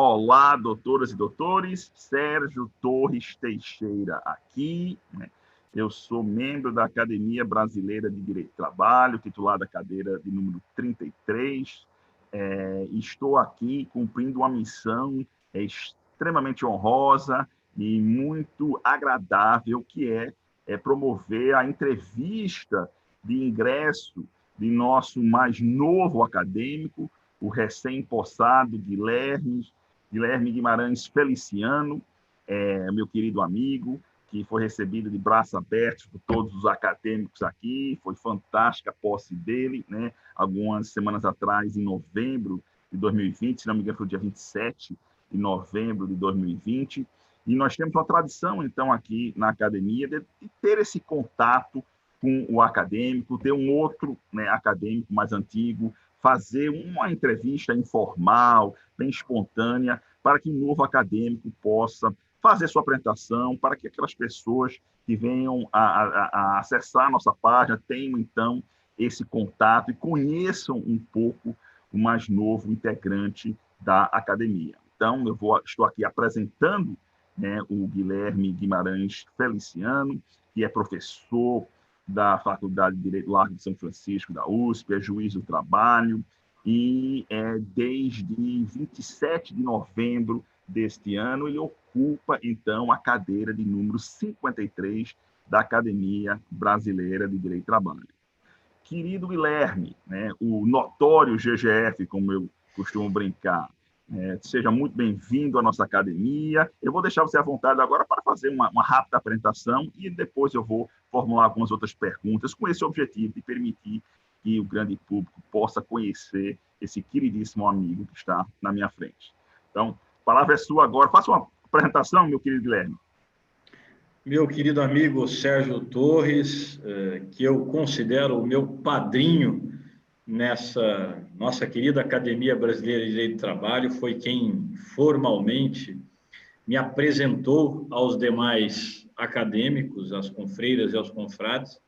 Olá, doutoras e doutores, Sérgio Torres Teixeira aqui, né? Eu sou membro da Academia Brasileira de Direito do Trabalho, titular da cadeira de número 33. Estou aqui cumprindo uma missão extremamente honrosa e muito agradável, que é promover a entrevista de ingresso de nosso mais novo acadêmico, o recém-possado Guilherme Guimarães Feliciano, meu querido amigo, que foi recebido de braços abertos por todos os acadêmicos aqui. Foi fantástica a posse dele, né? Algumas semanas atrás, em novembro de 2020, se não me engano, foi o dia 27 de novembro de 2020. E nós temos uma tradição, então, aqui na academia, de ter esse contato com o acadêmico, ter um outro, né, acadêmico mais antigo, fazer uma entrevista informal, bem espontânea, para que um novo acadêmico possa fazer sua apresentação, para que aquelas pessoas que venham a acessar a nossa página tenham, então, esse contato e conheçam um pouco o mais novo integrante da academia. Então, estou aqui apresentando, né, o Guilherme Guimarães Feliciano, que é professor da Faculdade de Direito Largo de São Francisco, da USP, é juiz do trabalho, e desde 27 de novembro deste ano ele ocupa, então, a cadeira de número 53 da Academia Brasileira de Direito do Trabalho. Querido Guilherme, né, o notório GGF, como eu costumo brincar, seja muito bem-vindo à nossa academia. Eu vou deixar você à vontade agora para fazer uma rápida apresentação e depois eu vou formular algumas outras perguntas com esse objetivo de permitir que o grande público possa conhecer esse queridíssimo amigo que está na minha frente. Então, a palavra é sua agora. Faça uma apresentação, meu querido Guilherme. Meu querido amigo Sérgio Torres, que eu considero o meu padrinho nessa nossa querida Academia Brasileira de Direito do Trabalho, foi quem formalmente me apresentou aos demais acadêmicos, às confreiras e aos confrades,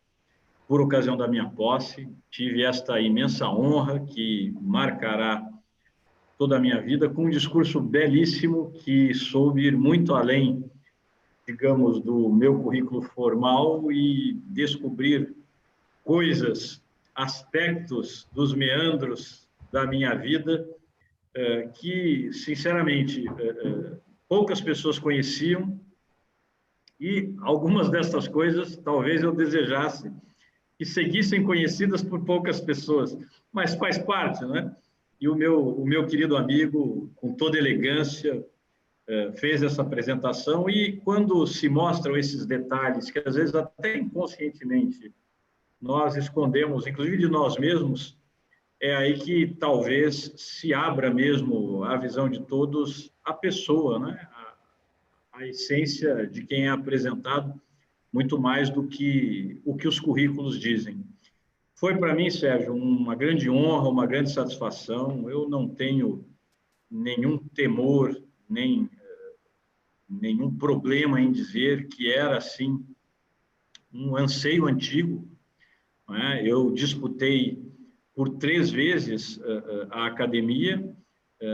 por ocasião da minha posse. Tive esta imensa honra que marcará toda a minha vida, com um discurso belíssimo que soube ir muito além, digamos, do meu currículo formal e descobrir coisas, aspectos dos meandros da minha vida que, sinceramente, poucas pessoas conheciam, e algumas dessas coisas talvez eu desejasse que seguissem conhecidas por poucas pessoas, mas faz parte, né? E o meu querido amigo, com toda elegância, fez essa apresentação, e quando se mostram esses detalhes, que às vezes até inconscientemente nós escondemos, inclusive de nós mesmos, é aí que talvez se abra mesmo a visão de todos, a pessoa, né? A essência de quem é apresentado, muito mais do que o que os currículos dizem. Foi para mim, Sérgio, uma grande honra, uma grande satisfação. Eu não tenho nenhum temor, nem nenhum problema em dizer que era, assim, um anseio antigo, né? Eu disputei por 3 vezes a academia,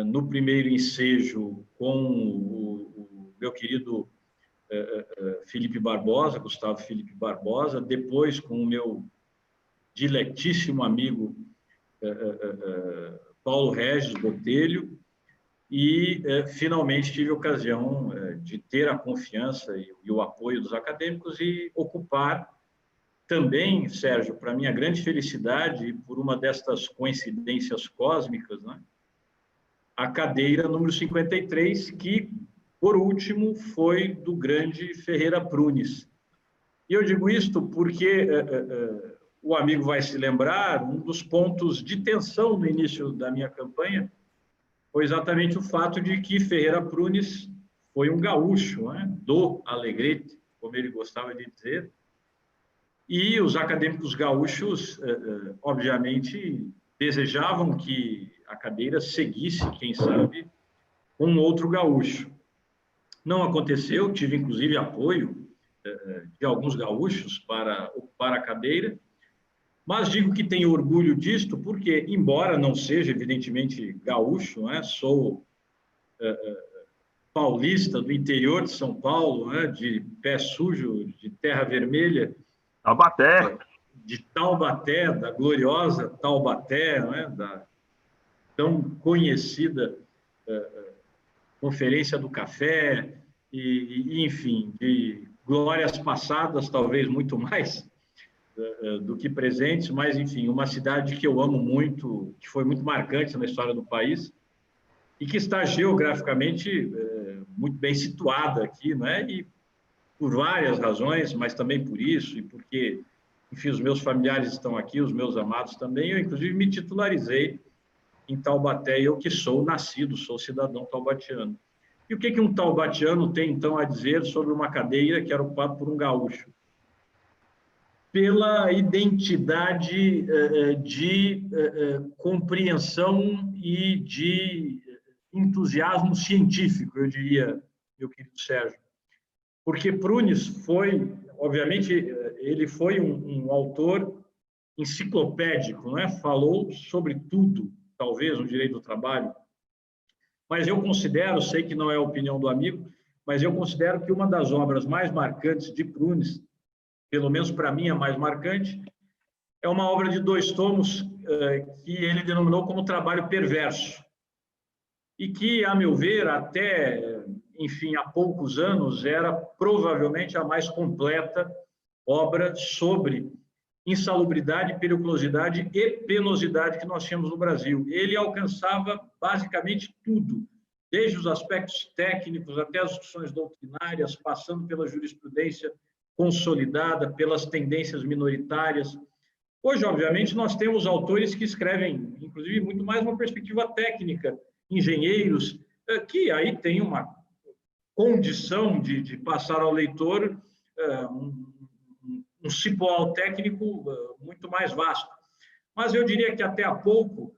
no primeiro ensejo com o meu querido Felipe Barbosa, Gustavo Felipe Barbosa, depois com o meu diletíssimo amigo Paulo Regis Botelho, e finalmente tive a ocasião de ter a confiança e o apoio dos acadêmicos e ocupar também, Sérgio, para minha grande felicidade e por uma destas coincidências cósmicas, né, a cadeira número 53, que, por último, foi do grande Ferreira Prunes. E eu digo isto porque o amigo vai se lembrar, um dos pontos de tensão no início da minha campanha foi exatamente o fato de que Ferreira Prunes foi um gaúcho, né, do Alegrete, como ele gostava de dizer, e os acadêmicos gaúchos, obviamente, desejavam que a cadeira seguisse, quem sabe, com outro gaúcho. Não aconteceu, tive inclusive apoio de alguns gaúchos para ocupar a cadeira, mas digo que tenho orgulho disto porque, embora não seja evidentemente gaúcho, né, sou paulista, do interior de São Paulo, né, de pé sujo, de terra vermelha. Taubaté. De Taubaté, da gloriosa Taubaté, né, da tão conhecida Conferência do Café, enfim, de glórias passadas, talvez muito mais do que presentes, mas, enfim, uma cidade que eu amo muito, que foi muito marcante na história do país e que está geograficamente muito bem situada aqui, né? E por várias razões, mas também por isso, e porque, enfim, os meus familiares estão aqui, os meus amados também. Eu, inclusive, me titularizei em Taubaté, eu que sou nascido, sou cidadão taubatiano. E o que um taubatiano tem, então, a dizer sobre uma cadeia que era ocupada por um gaúcho? Pela identidade de compreensão e de entusiasmo científico, eu diria, meu querido Sérgio. Porque Prunes foi, obviamente, ele foi um autor enciclopédico, né? Falou sobre tudo, talvez, no direito do trabalho. Mas eu considero, sei que não é a opinião do amigo, mas eu considero que uma das obras mais marcantes de Prunes, pelo menos para mim a mais marcante, é uma obra de 2 tomos que ele denominou como trabalho perverso. E que, a meu ver, até, enfim, há poucos anos, era provavelmente a mais completa obra sobre insalubridade, periculosidade e penosidade que nós tínhamos no Brasil. Ele alcançava basicamente tudo, desde os aspectos técnicos até as discussões doutrinárias, passando pela jurisprudência consolidada, pelas tendências minoritárias. Hoje, obviamente, nós temos autores que escrevem, inclusive, muito mais uma perspectiva técnica, engenheiros, que aí tem uma condição de passar ao leitor um cipoal técnico muito mais vasto. Mas eu diria que até há pouco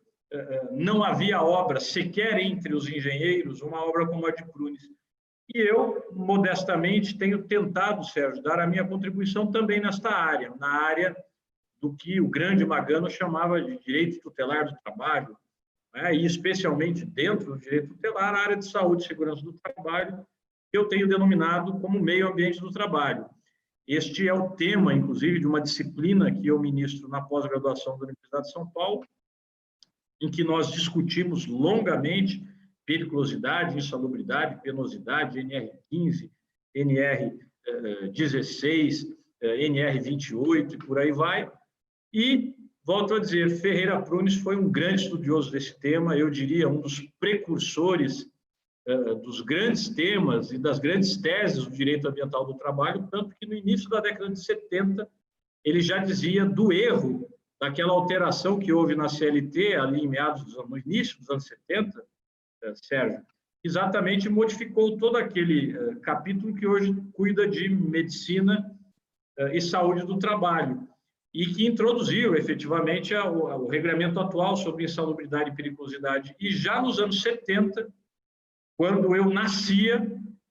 não havia obra, sequer entre os engenheiros, uma obra como a de Prunes. E eu, modestamente, tenho tentado, Sérgio, dar a minha contribuição também nesta área, na área do que o grande Magano chamava de direito tutelar do trabalho, né? E especialmente dentro do direito tutelar, a área de saúde e segurança do trabalho, que eu tenho denominado como meio ambiente do trabalho. Este é o tema, inclusive, de uma disciplina que eu ministro na pós-graduação da Universidade de São Paulo, em que nós discutimos longamente periculosidade, insalubridade, penosidade, NR15, NR16, NR28 e por aí vai. E, volto a dizer, Ferreira Prunes foi um grande estudioso desse tema, eu diria um dos precursores dos grandes temas e das grandes teses do direito ambiental do trabalho, tanto que no início da década de 70 ele já dizia do erro daquela alteração que houve na CLT ali no início dos anos 70, Sérgio, exatamente modificou todo aquele capítulo que hoje cuida de medicina e saúde do trabalho e que introduziu efetivamente o regulamento atual sobre insalubridade e periculosidade. E já nos anos 70, quando eu nascia,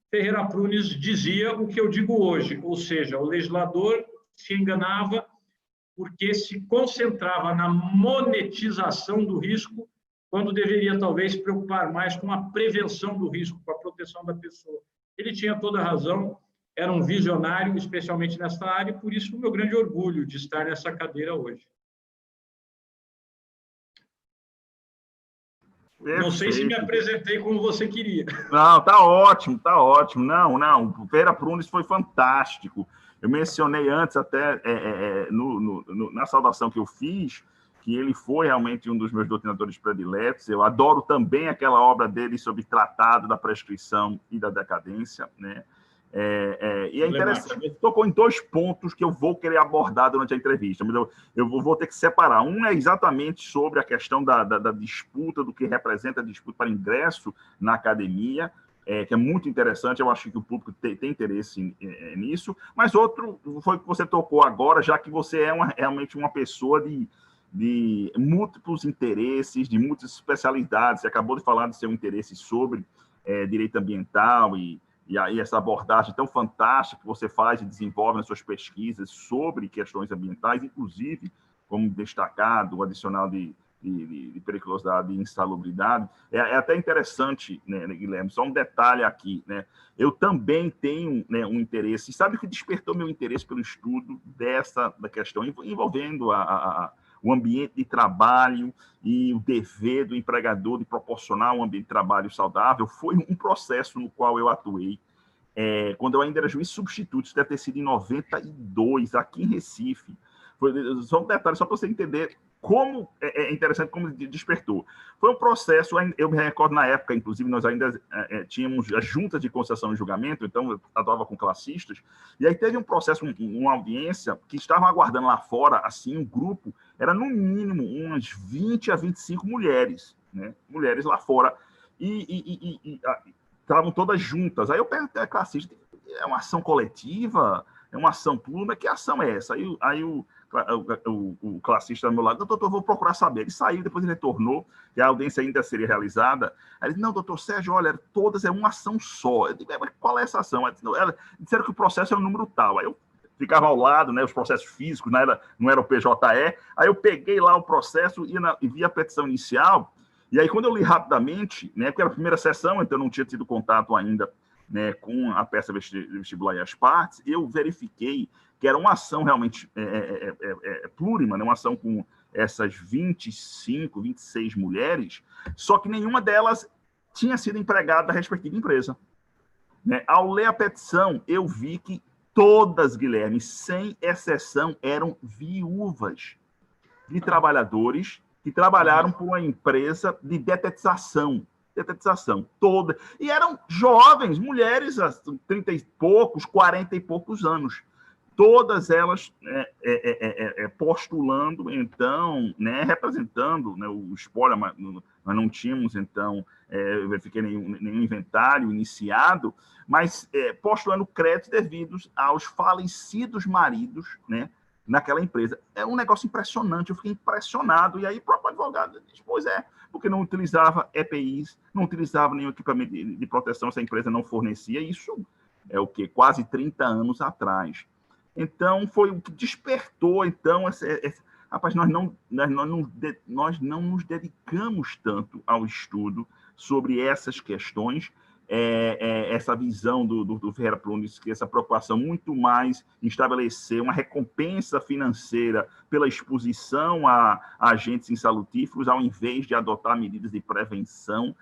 Ferreira Prunes dizia o que eu digo hoje, ou seja, o legislador se enganava porque se concentrava na monetização do risco, quando deveria talvez se preocupar mais com a prevenção do risco, com a proteção da pessoa. Ele tinha toda a razão, era um visionário, especialmente nessa área, e por isso o meu grande orgulho de estar nessa cadeira hoje. Perfeito. Não sei se me apresentei como você queria. Não, tá ótimo, tá ótimo. Não, o Ferreira Prunes foi fantástico. Eu mencionei antes, até na saudação que eu fiz, que ele foi realmente um dos meus doutrinadores prediletos. Eu adoro também aquela obra dele sobre tratado da prescrição e da decadência, né? E é interessante, ele tocou em 2 pontos que eu vou querer abordar durante a entrevista, mas eu vou ter que separar. Um é exatamente sobre a questão da disputa, do que representa a disputa para ingresso na academia, que é muito interessante, eu acho que o público tem interesse nisso, mas outro foi que você tocou agora, já que você é realmente uma pessoa de múltiplos interesses, de muitas especialidades. Você acabou de falar do seu interesse sobre direito ambiental e aí essa abordagem tão fantástica que você faz e desenvolve nas suas pesquisas sobre questões ambientais, inclusive, como destacado, o adicional de de periculosidade e insalubridade. É até interessante, né, Guilherme, só um detalhe aqui, né? Eu também tenho, né, um interesse, sabe o que despertou meu interesse pelo estudo da questão envolvendo o ambiente de trabalho e o dever do empregador de proporcionar um ambiente de trabalho saudável? Foi um processo no qual eu atuei quando eu ainda era juiz substituto, isso deve ter sido em 92, aqui em Recife. Só um detalhe, só para você entender como é interessante, como despertou. Foi um processo, eu me recordo na época, inclusive, nós ainda tínhamos as juntas de concessão e julgamento, então eu atuava com classistas, e aí teve um processo, uma audiência, que estavam aguardando lá fora, assim, um grupo, era no mínimo umas 20 a 25 mulheres, né? Mulheres lá fora, e estavam todas juntas. Aí eu perguntei a classista, é uma ação coletiva? É uma ação pluma? Que ação é essa? Aí o classista do meu lado, doutor, vou procurar saber. Ele saiu, depois ele retornou, e a audiência ainda seria realizada. Aí ele disse, não, doutor Sérgio, olha, todas é uma ação só. Eu digo, mas qual é essa ação? Disseram que o processo é o número tal. Aí eu ficava ao lado, né, os processos físicos, não era o PJE. Aí eu peguei lá o processo e vi a petição inicial. E aí, quando eu li rapidamente, né, porque era a primeira sessão, então eu não tinha tido contato ainda, né, com a peça vestibular e as partes, eu verifiquei que era uma ação realmente plurima, né, uma ação com essas 25, 26 mulheres, só que nenhuma delas tinha sido empregada da respectiva empresa. Né? Ao ler a petição, eu vi que todas, Guilherme, sem exceção, eram viúvas de trabalhadores que trabalharam por uma empresa de detetização toda. E eram jovens, mulheres, 30 e poucos, 40 e poucos anos. Todas elas postulando, então, né, representando, né, o spoiler, mas não tínhamos, então, eu verifiquei nenhum inventário iniciado, mas postulando créditos devidos aos falecidos maridos, né, naquela empresa. É um negócio impressionante, eu fiquei impressionado. E aí o próprio advogado disse, pois porque não utilizava EPIs, não utilizava nenhum equipamento de proteção, essa empresa não fornecia. Isso é o quê? Quase 30 anos atrás. Então, foi o que despertou, então, rapaz, nós não nos dedicamos tanto ao estudo sobre essas questões, essa visão do Ferreira Prunes, que essa preocupação muito mais em estabelecer uma recompensa financeira pela exposição a agentes insalutíferos, ao invés de adotar medidas de prevenção,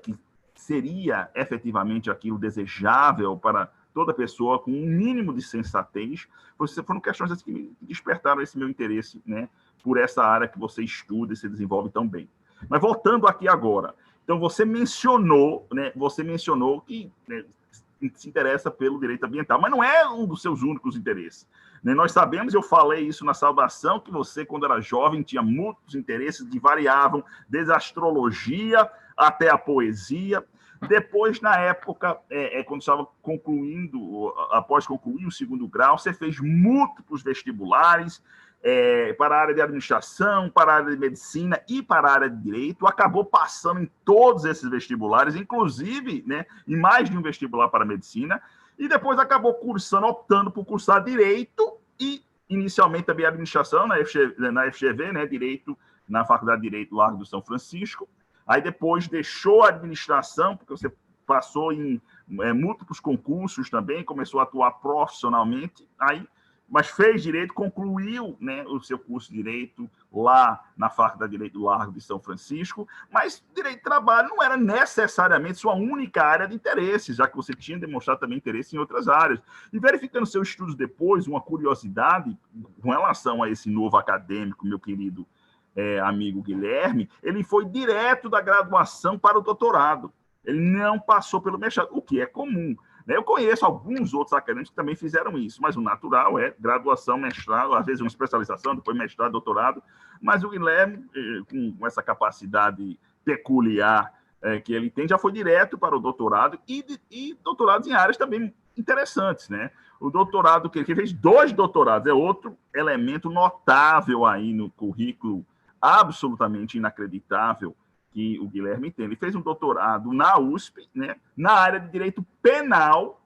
que seria efetivamente aquilo desejável para toda pessoa com um mínimo de sensatez. Foram questões assim que despertaram esse meu interesse, né, por essa área que você estuda e se desenvolve tão bem. Mas voltando aqui agora, então você mencionou que, né, se interessa pelo direito ambiental, mas não é um dos seus únicos interesses. Né? Nós sabemos, eu falei isso na saudação, que você, quando era jovem, tinha muitos interesses que variavam desde a astrologia até a poesia. Depois, na época, quando estava concluindo, após concluir o segundo grau, você fez múltiplos vestibulares para a área de administração, para a área de medicina e para a área de direito. Acabou passando em todos esses vestibulares, inclusive, né, em mais de um vestibular para a medicina, e depois acabou optando por cursar direito e, inicialmente, também administração na FGV, né, direito, na Faculdade de Direito Largo do São Francisco. Aí depois deixou a administração, porque você passou em múltiplos concursos também, começou a atuar profissionalmente, mas fez direito, concluiu, né, o seu curso de direito lá na Faculdade de Direito Largo de São Francisco, mas direito de trabalho não era necessariamente sua única área de interesse, já que você tinha demonstrado também interesse em outras áreas. E verificando seus estudos depois, uma curiosidade com relação a esse novo acadêmico, meu querido amigo Guilherme, ele foi direto da graduação para o doutorado. Ele não passou pelo mestrado, o que é comum. Né? Eu conheço alguns outros acadêmicos que também fizeram isso, mas o natural é graduação, mestrado, às vezes uma especialização, depois mestrado, doutorado. Mas o Guilherme, com essa capacidade peculiar que ele tem, já foi direto para o doutorado e doutorados em áreas também interessantes, né? O doutorado que ele fez, 2 doutorados, é outro elemento notável aí no currículo, absolutamente inacreditável, que o Guilherme tem. Ele fez um doutorado na USP, né, na área de direito penal,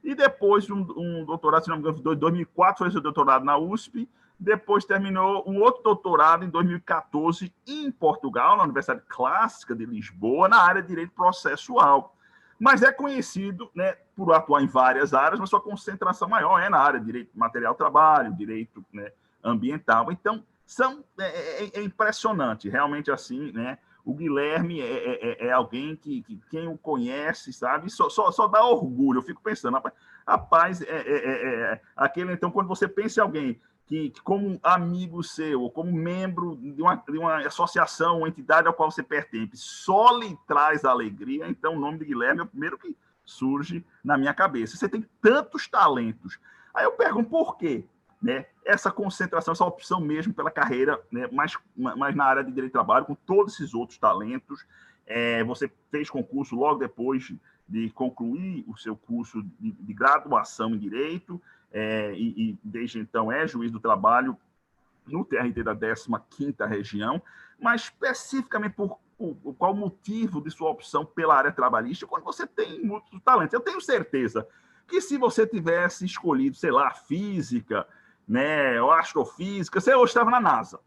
e depois um doutorado, se não me engano, em 2004 foi seu doutorado na USP, depois terminou um outro doutorado em 2014 em Portugal, na Universidade Clássica de Lisboa, na área de direito processual. Mas é conhecido, né, por atuar em várias áreas, mas sua concentração maior é na área de direito material do trabalho, direito, né, ambiental. Então, é impressionante, realmente assim, né? O Guilherme é alguém que quem o conhece, sabe, só dá orgulho. Eu fico pensando, rapaz, aquele, então, quando você pensa em alguém que como amigo seu, ou como membro de uma associação, uma entidade ao qual você pertence, só lhe traz alegria, então o nome de Guilherme é o primeiro que surge na minha cabeça. Você tem tantos talentos. Aí eu pergunto por quê? Né? Essa concentração, essa opção mesmo pela carreira, né? mais na área de direito de trabalho, com todos esses outros talentos. Você fez concurso logo depois de concluir o seu curso de graduação em Direito, e desde então é juiz do trabalho no TRT da 15ª Região, mas especificamente por qual o motivo de sua opção pela área trabalhista, quando você tem muitos talentos. Eu tenho certeza que se você tivesse escolhido, sei lá, física, né, ou astrofísica, você hoje estava na NASA.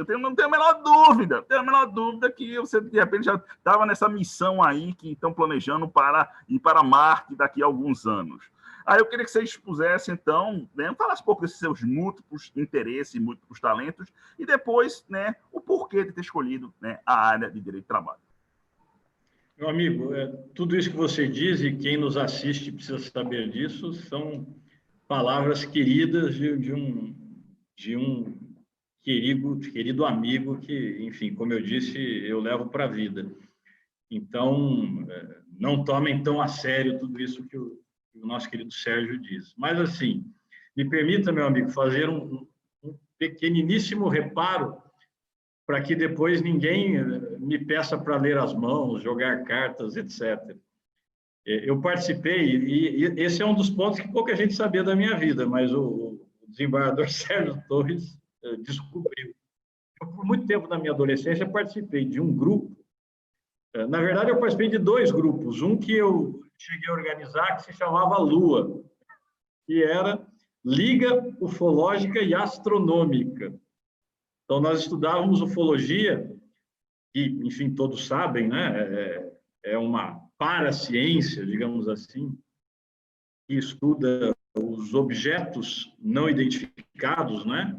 Eu não tenho a menor dúvida que você, de repente, já estava nessa missão aí que estão planejando para ir para Marte daqui a alguns anos. Aí eu queria que você expusesse, então, né, falasse um pouco desses seus múltiplos interesses, múltiplos talentos, e depois, né, o porquê de ter escolhido, né, a área de Direito do Trabalho. Meu amigo, tudo isso que você diz, e quem nos assiste precisa saber disso, são palavras queridas de um querido amigo que, enfim, como eu disse, eu levo para a vida. Então, não tomem tão a sério tudo isso que o nosso querido Sérgio diz. Mas, assim, me permita, meu amigo, fazer um pequeniníssimo reparo para que depois ninguém me peça para ler as mãos, jogar cartas, etc. Eu participei, e esse é um dos pontos que pouca gente sabia da minha vida, mas o desembargador Sérgio Torres descobriu. Eu, por muito tempo na minha adolescência, participei de um grupo. Na verdade, eu participei de 2 grupos. Um que eu cheguei a organizar, que se chamava LUA, que era Liga Ufológica e Astronômica. Então, nós estudávamos ufologia, que, enfim, todos sabem, né? É uma paraciência, digamos assim, que estuda os objetos não identificados, né?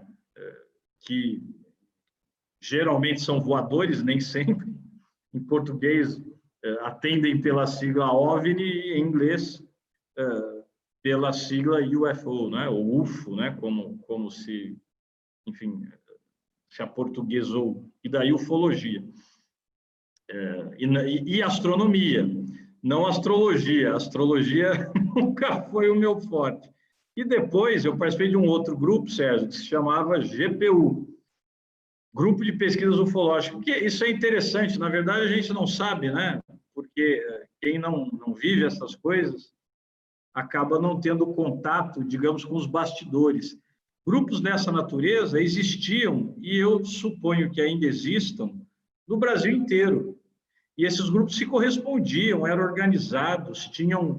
Que geralmente são voadores, nem sempre. Em português, atendem pela sigla OVNI, e em inglês, pela sigla UFO, né? Ou UFO, né? Como se, enfim, se aportuguesou. E daí ufologia. E astronomia, não astrologia. Astrologia nunca foi o meu forte. E depois eu participei de um outro grupo, Sérgio, que se chamava GPU, Grupo de Pesquisas Ufológicas. Porque isso é interessante, na verdade a gente não sabe, né? Porque quem não vive essas coisas acaba não tendo contato, digamos, com os bastidores. Grupos dessa natureza existiam, e eu suponho que ainda existam, no Brasil inteiro. E esses grupos se correspondiam, eram organizados, tinham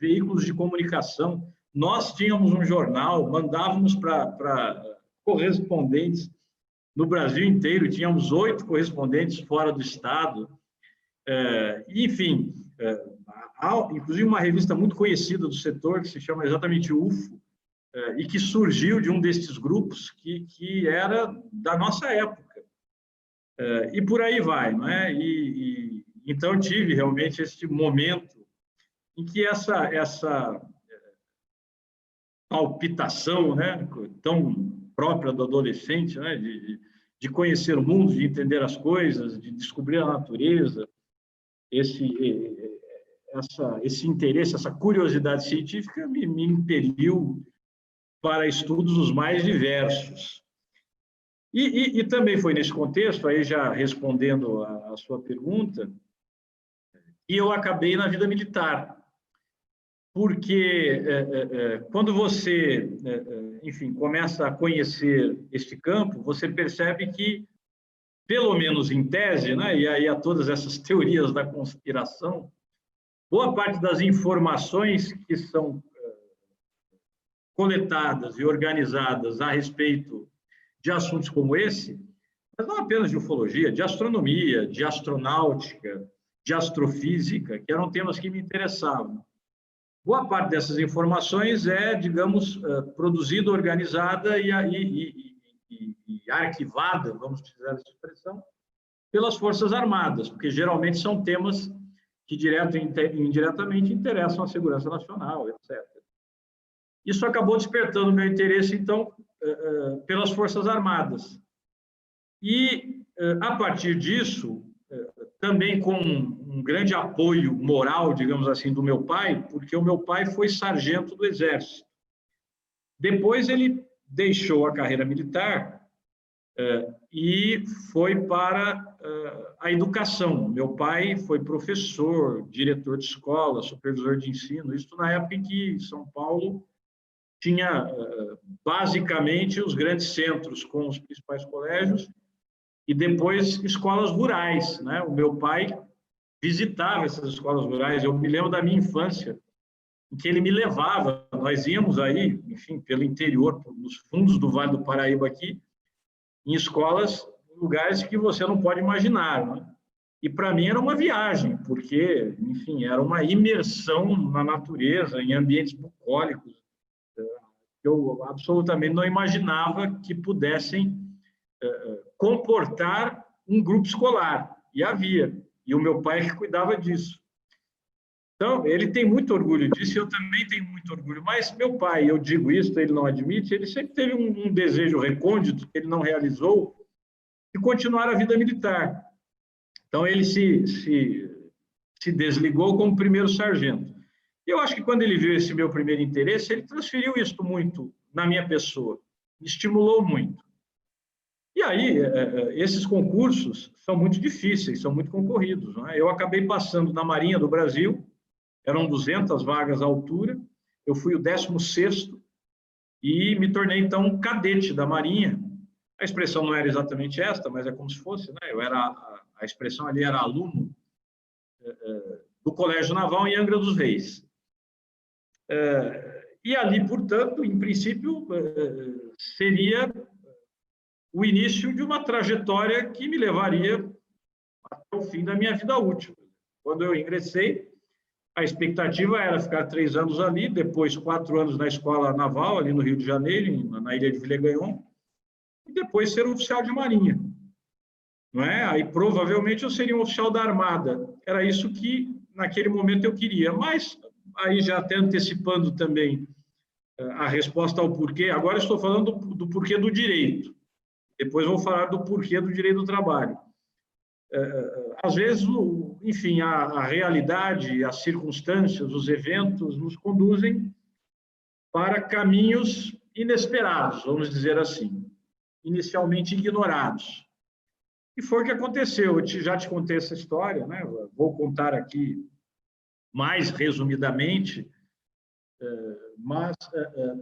veículos de comunicação. Nós tínhamos um jornal, mandávamos para correspondentes no Brasil inteiro, tínhamos 8 correspondentes fora do estado. Enfim, há inclusive uma revista muito conhecida do setor, que se chama exatamente UFO, e que surgiu de um desses grupos que era da nossa época. E por aí vai, não é? Então, tive realmente esse momento em que essa palpitação, né, tão própria do adolescente, né, de conhecer o mundo, de entender as coisas, de descobrir a natureza, esse interesse, essa curiosidade científica me impeliu para estudos os mais diversos. E também foi nesse contexto, aí já respondendo a sua pergunta, que eu acabei na vida militar. Porque quando você, enfim, começa a conhecer este campo, você percebe que, pelo menos em tese, né, e aí há todas essas teorias da conspiração, boa parte das informações que são coletadas e organizadas a respeito de assuntos como esse, mas não apenas de ufologia, de astronomia, de astronáutica, de astrofísica, que eram temas que me interessavam. Boa parte dessas informações é, digamos, produzida, organizada e arquivada, vamos utilizar essa expressão, pelas Forças Armadas, porque geralmente são temas que direto e indiretamente interessam a segurança nacional, etc. Isso acabou despertando meu interesse, então, pelas Forças Armadas. E, a partir disso, também com um grande apoio moral, digamos assim, do meu pai, porque o meu pai foi sargento do Exército. Depois ele deixou a carreira militar e foi para a educação. Meu pai foi professor, diretor de escola, supervisor de ensino, isso na época em que São Paulo tinha basicamente os grandes centros com os principais colégios e depois escolas rurais, né? O meu pai visitava essas escolas rurais. Eu me lembro da minha infância, em que ele me levava. Nós íamos aí, enfim, pelo interior, nos fundos do Vale do Paraíba aqui, em escolas, lugares que você não pode imaginar, né? E para mim era uma viagem, porque, enfim, era uma imersão na natureza, em ambientes bucólicos. Eu absolutamente não imaginava que pudessem comportar um grupo escolar, e havia, e o meu pai que cuidava disso. Então, ele tem muito orgulho disso, e eu também tenho muito orgulho, mas meu pai, eu digo isso, ele não admite, ele sempre teve um desejo recôndito, que ele não realizou, de continuar a vida militar. Então, ele se desligou como primeiro sargento. Eu acho que quando ele viu esse meu primeiro interesse, ele transferiu isso muito na minha pessoa, me estimulou muito. E aí, esses concursos são muito difíceis, são muito concorridos, não é? Eu acabei passando na Marinha do Brasil, eram 200 vagas à altura, eu fui o 16º e me tornei, então, cadete da Marinha. A expressão não era exatamente esta, mas é como se fosse, né? A expressão ali era aluno do Colégio Naval em Angra dos Reis. E ali, portanto, em princípio, seria o início de uma trajetória que me levaria até o fim da minha vida útil. Quando eu ingressei, a expectativa era ficar 3 anos ali, depois 4 anos na Escola Naval, ali no Rio de Janeiro, na ilha de Villegagnon, e depois ser um oficial de marinha. Não é? Aí, provavelmente, eu seria um oficial da Armada. Era isso que, naquele momento, eu queria. Mas, aí já até antecipando também a resposta ao porquê, agora estou falando do porquê do direito. Depois vou falar do porquê do direito do trabalho. Às vezes, enfim, a realidade, as circunstâncias, os eventos nos conduzem para caminhos inesperados, vamos dizer assim, inicialmente ignorados. E foi o que aconteceu. Eu já te contei essa história, né? Vou contar aqui mais resumidamente, mas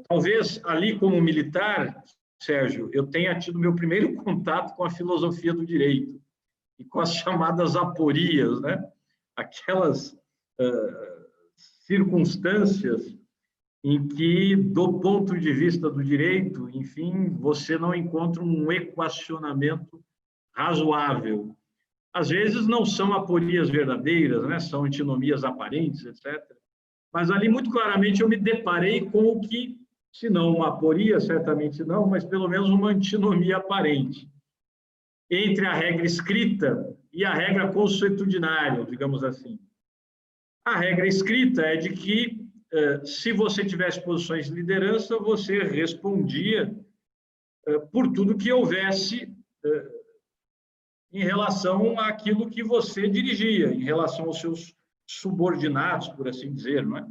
talvez ali como militar, Sérgio, eu tenha tido meu primeiro contato com a filosofia do direito e com as chamadas aporias, né? Aquelas circunstâncias em que, do ponto de vista do direito, enfim, você não encontra um equacionamento razoável. Às vezes não são aporias verdadeiras, né? São antinomias aparentes, etc. Mas ali, muito claramente, eu me deparei com o que, se não uma aporia, certamente não, mas pelo menos uma antinomia aparente entre a regra escrita e a regra consuetudinária, digamos assim. A regra escrita é de que, se você tivesse posições de liderança, você respondia por tudo que houvesse em relação àquilo que você dirigia, em relação aos seus subordinados, por assim dizer, não é?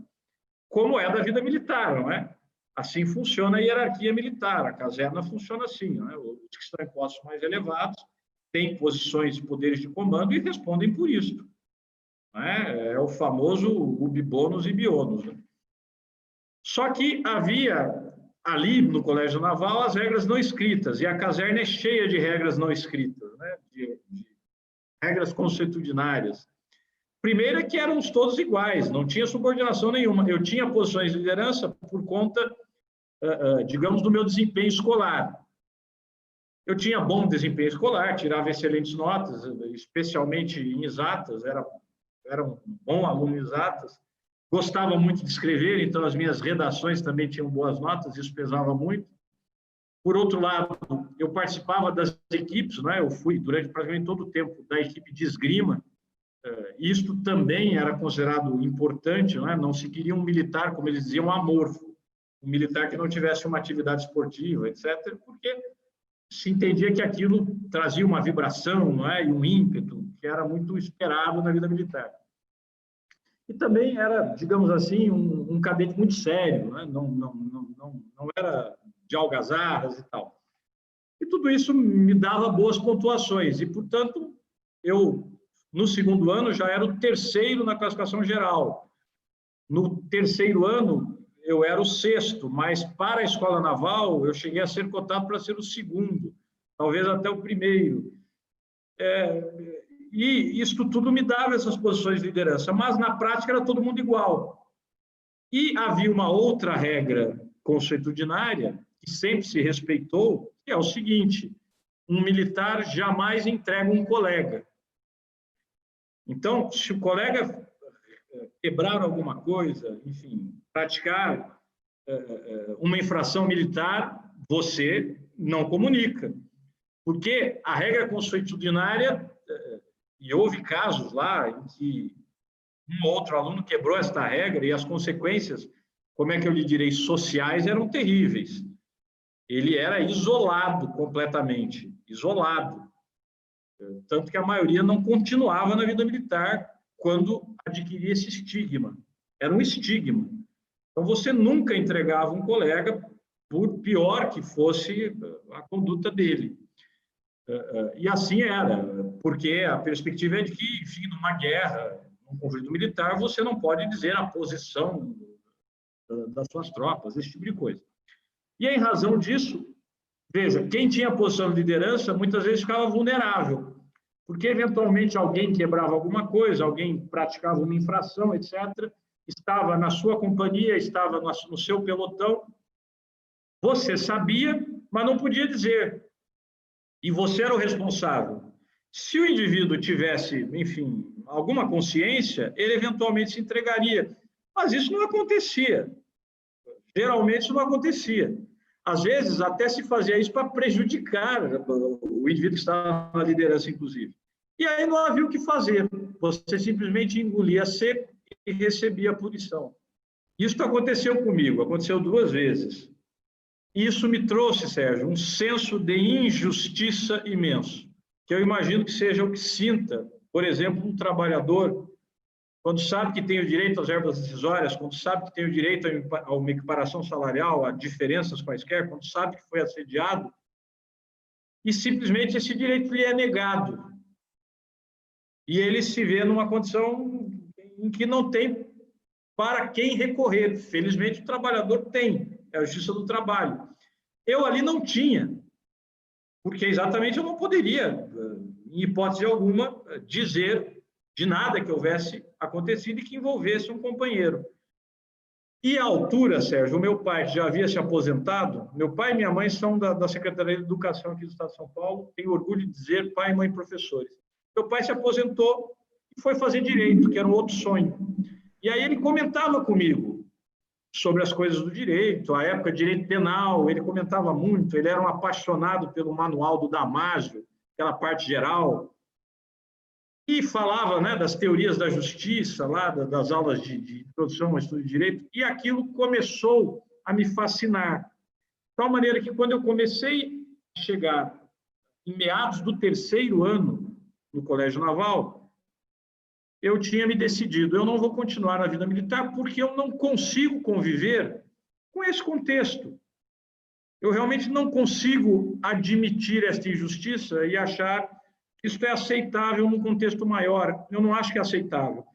Como é da vida militar, não é? Assim funciona a hierarquia militar, a caserna funciona assim, não é? Os que estão em postos mais elevados têm posições e poderes de comando e respondem por isso. Não é? É o famoso ubi bonus e bionus. Né? Só que havia ali no Colégio Naval as regras não escritas, e a caserna é cheia de regras não escritas, né? de regras consuetudinárias. Primeiro é que éramos todos iguais, não tinha subordinação nenhuma. Eu tinha posições de liderança por conta, digamos, do meu desempenho escolar. Eu tinha bom desempenho escolar, tirava excelentes notas, especialmente em exatas, era um bom aluno em exatas. Gostava muito de escrever, então as minhas redações também tinham boas notas, isso pesava muito. Por outro lado, eu participava das equipes, né? Eu fui durante praticamente todo o tempo da equipe de esgrima. Isto também era considerado importante, né? Não se queria um militar, como eles diziam, amorfo, um militar que não tivesse uma atividade esportiva, etc., porque se entendia que aquilo trazia uma vibração, não é? E um ímpeto que era muito esperado na vida militar. E também era, digamos assim, um cadete muito sério, né? Não era de algazarras e tal. E tudo isso me dava boas pontuações. E, portanto, eu, no segundo ano, já era o terceiro na classificação geral. No terceiro ano, eu era o sexto, mas para a Escola Naval, eu cheguei a ser cotado para ser o segundo, talvez até o primeiro. E isso tudo me dava essas posições de liderança, mas na prática era todo mundo igual. E havia uma outra regra consuetudinária, que sempre se respeitou, que é o seguinte: um militar jamais entrega um colega. Então, se o colega quebrar alguma coisa, enfim, praticar uma infração militar, você não comunica. Porque a regra consuetudinária, e houve casos lá em que um ou outro aluno quebrou esta regra e as consequências, como é que eu lhe direi, sociais, eram terríveis. Ele era isolado completamente, isolado. Tanto que a maioria não continuava na vida militar quando adquiria esse estigma. Era um estigma. Então, você nunca entregava um colega, por pior que fosse a conduta dele. E assim era, porque a perspectiva é de que, enfim, numa guerra, num conflito militar, você não pode dizer a posição das suas tropas, esse tipo de coisa. E em razão disso, veja, quem tinha posição de liderança muitas vezes ficava vulnerável, porque eventualmente alguém quebrava alguma coisa, alguém praticava uma infração, etc., estava na sua companhia, estava no seu pelotão, você sabia, mas não podia dizer. E você era o responsável. Se o indivíduo tivesse, enfim, alguma consciência, ele eventualmente se entregaria. Mas isso não acontecia. Geralmente isso não acontecia. Às vezes até se fazia isso para prejudicar o indivíduo que estava na liderança, inclusive. E aí não havia o que fazer. Você simplesmente engolia seco e recebia a punição. Isso aconteceu comigo, aconteceu 2 vezes. Isso me trouxe, Sérgio, um senso de injustiça imenso, que eu imagino que seja o que sinta, por exemplo, um trabalhador, quando sabe que tem o direito às verbas decisórias, quando sabe que tem o direito a uma equiparação salarial, a diferenças quaisquer, quando sabe que foi assediado, e simplesmente esse direito lhe é negado. E ele se vê numa condição em que não tem para quem recorrer. Felizmente, o trabalhador tem, é a justiça do trabalho. Eu ali não tinha, porque exatamente eu não poderia, em hipótese alguma, dizer de nada que houvesse acontecido e que envolvesse um companheiro. E à altura, Sérgio, o meu pai já havia se aposentado, meu pai e minha mãe são da Secretaria de Educação aqui do Estado de São Paulo, tenho orgulho de dizer pai e mãe professores. Meu pai se aposentou e foi fazer direito, que era um outro sonho. E aí ele comentava comigo sobre as coisas do direito, a época de direito penal, ele comentava muito, ele era um apaixonado pelo manual do Damásio, aquela parte geral, e falava, né, das teorias da justiça, lá das aulas de introdução ao estudo de direito, e aquilo começou a me fascinar. De tal maneira que quando eu comecei a chegar em meados do 3º ano no Colégio Naval, eu tinha me decidido, eu não vou continuar na vida militar porque eu não consigo conviver com esse contexto. Eu realmente não consigo admitir esta injustiça e achar que isso é aceitável num contexto maior. Eu não acho que é aceitável.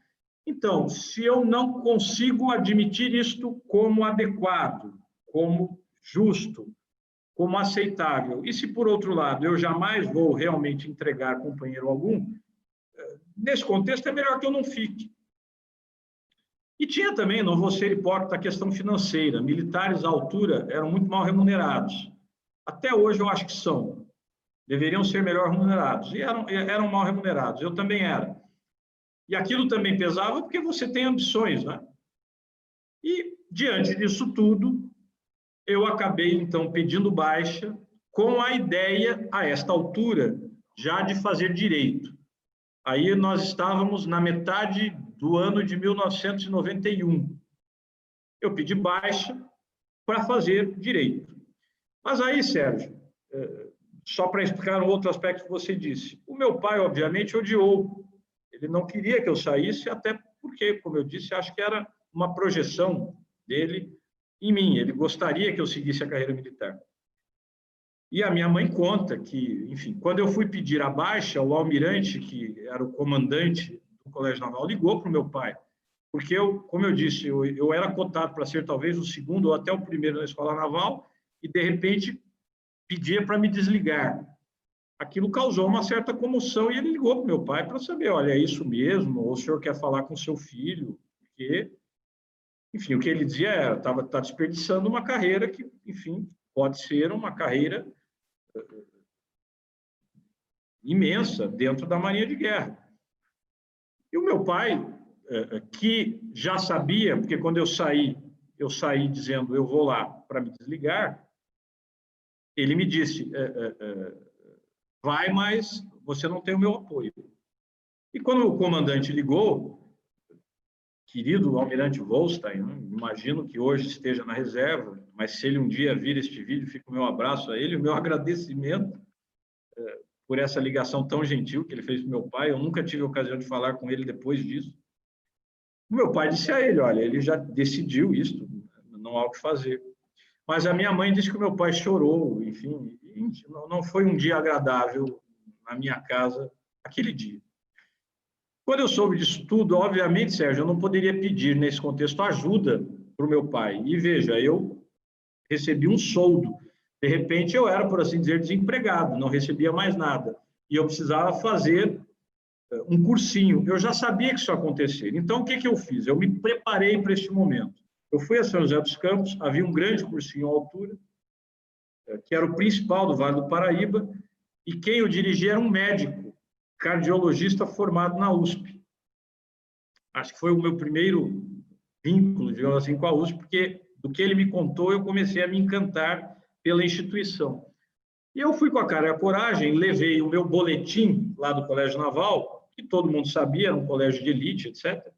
Então, se eu não consigo admitir isto como adequado, como justo, como aceitável, e se, por outro lado, eu jamais vou realmente entregar companheiro algum, nesse contexto, é melhor que eu não fique. E tinha também, não vou ser hipócrita, a questão financeira. Militares à altura eram muito mal remunerados. Até hoje eu acho que são. Deveriam ser melhor remunerados. E eram mal remunerados. Eu também era. E aquilo também pesava porque você tem ambições, né? E, diante disso tudo, eu acabei, então, pedindo baixa com a ideia, a esta altura, já de fazer direito. Aí nós estávamos na metade do ano de 1991. Eu pedi baixa para fazer direito. Mas aí, Sérgio, só para explicar um outro aspecto que você disse, o meu pai, obviamente, odiou. Ele não queria que eu saísse, até porque, como eu disse, acho que era uma projeção dele em mim. Ele gostaria que eu seguisse a carreira militar. E a minha mãe conta que, enfim, quando eu fui pedir a baixa, o almirante, que era o comandante do Colégio Naval, ligou para o meu pai. Porque, como eu disse, eu era cotado para ser talvez o segundo ou até o primeiro na escola naval e, de repente, pedia para me desligar. Aquilo causou uma certa comoção e ele ligou para o meu pai para saber, olha, é isso mesmo? Ou o senhor quer falar com seu filho? Porque, enfim, o que ele dizia era, tá desperdiçando uma carreira que, enfim, pode ser uma carreira imensa dentro da Marinha de Guerra. E o meu pai, que já sabia, porque quando eu saí dizendo eu vou lá para me desligar, ele me disse, vai, mas você não tem o meu apoio. E quando o comandante ligou, querido almirante Volstein, né? Imagino que hoje esteja na reserva, mas se ele um dia vir este vídeo, fica o meu abraço a ele, o meu agradecimento por essa ligação tão gentil que ele fez para o meu pai. Eu nunca tive a ocasião de falar com ele depois disso. O meu pai disse a ele, olha, ele já decidiu isto, não há o que fazer. Mas a minha mãe disse que o meu pai chorou, enfim, não foi um dia agradável na minha casa aquele dia. Quando eu soube disso tudo, obviamente, Sérgio, eu não poderia pedir, nesse contexto, ajuda para o meu pai. E veja, eu recebi um soldo. De repente, eu era, por assim dizer, desempregado, não recebia mais nada. E eu precisava fazer um cursinho. Eu já sabia que isso ia acontecer. Então, o que eu fiz? Eu me preparei para este momento. Eu fui a São José dos Campos, havia um grande cursinho à altura, que era o principal do Vale do Paraíba, e quem o dirigia era um médico, cardiologista formado na USP. Acho que foi o meu primeiro vínculo, digamos assim, com a USP, porque do que ele me contou, eu comecei a me encantar pela instituição. E eu fui com a cara e a coragem, levei o meu boletim lá do Colégio Naval, que todo mundo sabia, era um colégio de elite, etc.,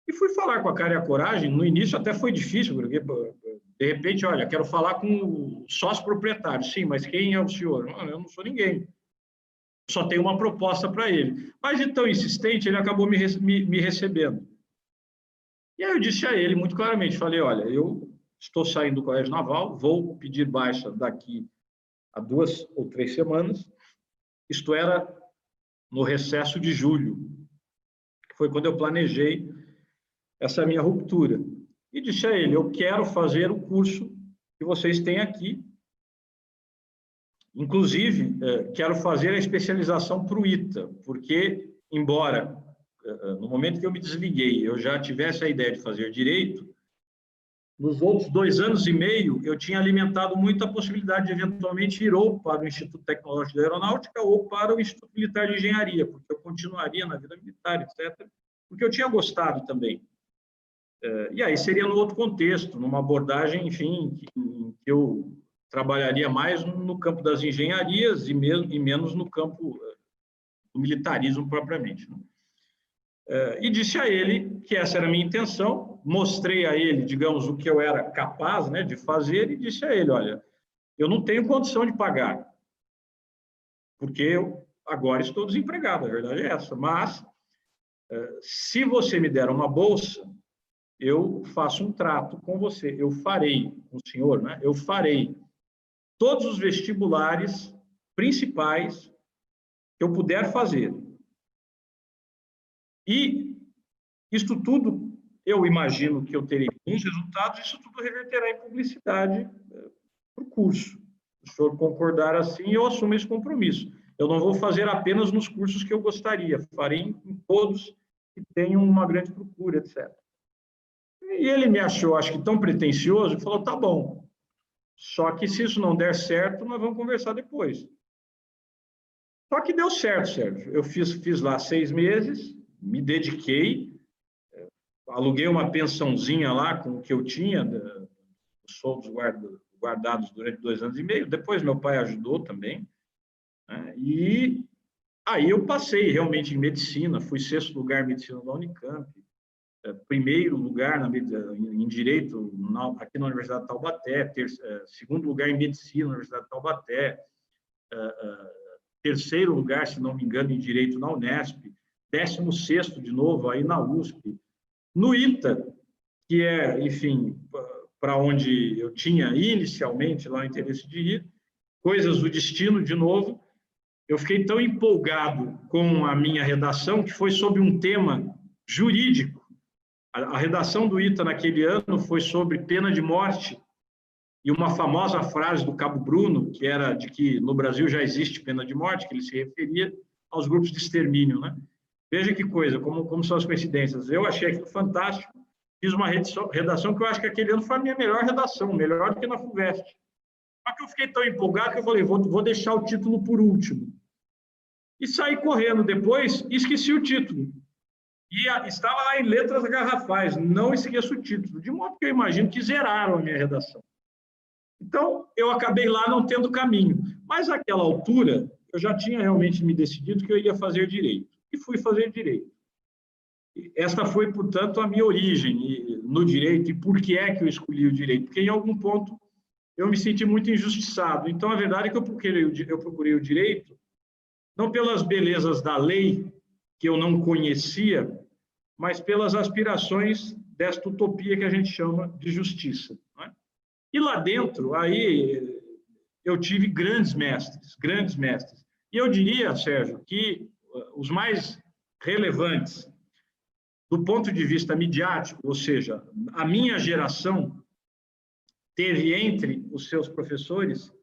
e fui falar com a cara e a coragem. No início até foi difícil, porque, de repente, olha, quero falar com o sócio proprietário. Sim, mas quem é o senhor? Não, eu não sou ninguém. Só tenho uma proposta para ele. Mas, de tão insistente, ele acabou me recebendo. E aí eu disse a ele, muito claramente, falei, olha, eu estou saindo do Colégio Naval, vou pedir baixa daqui a 2 ou 3 semanas. Isto era no recesso de julho, que foi quando eu planejei essa minha ruptura. E disse a ele, eu quero fazer o curso que vocês têm aqui. Inclusive, quero fazer a especialização para o ITA, porque, embora no momento que eu me desliguei, eu já tivesse a ideia de fazer direito, nos outros 2 anos e meio, eu tinha alimentado muito a possibilidade de, eventualmente, ir ou para o Instituto Tecnológico da Aeronáutica ou para o Instituto Militar de Engenharia, porque eu continuaria na vida militar, etc., porque eu tinha gostado também. E aí seria no outro contexto, numa abordagem, enfim, em que eu trabalharia mais no campo das engenharias e menos no campo do militarismo propriamente, né? E disse a ele que essa era a minha intenção, mostrei a ele, digamos, o que eu era capaz, né, de fazer, e disse a ele, olha, eu não tenho condição de pagar, porque eu agora estou desempregado, a verdade é essa, mas se você me der uma bolsa, eu faço um trato com você, eu farei, com o senhor, né? Eu farei todos os vestibulares principais que eu puder fazer. E isto tudo, eu imagino que eu terei bons resultados, isso tudo reverterá em publicidade para o curso. Se o senhor concordar assim, eu assumo esse compromisso. eu não vou fazer apenas nos cursos que eu gostaria, farei em todos que tenham uma grande procura, etc. E ele me achou, acho que tão pretensioso, e falou, tá bom, só que se isso não der certo, nós vamos conversar depois. Só que deu certo, Sérgio. Eu fiz lá 6 meses, me dediquei, aluguei uma pensãozinha lá com o que eu tinha, os soldos guardados durante 2 anos e meio. Depois meu pai ajudou também, né? E aí eu passei realmente em medicina, fui 6º lugar em medicina da Unicamp, 1º lugar em direito aqui na Universidade de Taubaté, 2º lugar em medicina na Universidade de Taubaté, 3º lugar, se não me engano, em direito na Unesp, 16º de novo aí na USP, no ITA, que é, enfim, para onde eu tinha inicialmente lá o interesse de ir, coisas do destino de novo. Eu fiquei tão empolgado com a minha redação que foi sobre um tema jurídico. A redação do ITA naquele ano foi sobre pena de morte e uma famosa frase do Cabo Bruno, que era de que no Brasil já existe pena de morte, que ele se referia aos grupos de extermínio, né? Veja que coisa, como são as coincidências. Eu achei aquilo fantástico, fiz uma redação que eu acho que aquele ano foi a minha melhor redação, melhor do que na FUVEST. Só que eu fiquei tão empolgado que eu falei, vou deixar o título por último. E saí correndo depois e esqueci o título. E estava lá em letras garrafais, não esqueço o título, de modo que eu imagino que zeraram a minha redação. Então, eu acabei lá não tendo caminho. Mas, naquela altura, eu já tinha realmente me decidido que eu ia fazer direito. E fui fazer direito. Esta foi, portanto, a minha origem no direito. E por que é que eu escolhi o direito? Porque, em algum ponto, eu me senti muito injustiçado. Então, a verdade é que eu procurei o direito, não pelas belezas da lei, que eu não conhecia, mas pelas aspirações desta utopia que a gente chama de justiça, não é? E lá dentro, aí, eu tive grandes mestres. E eu diria, Sérgio, que os mais relevantes do ponto de vista midiático, ou seja, a minha geração teve entre os seus professores,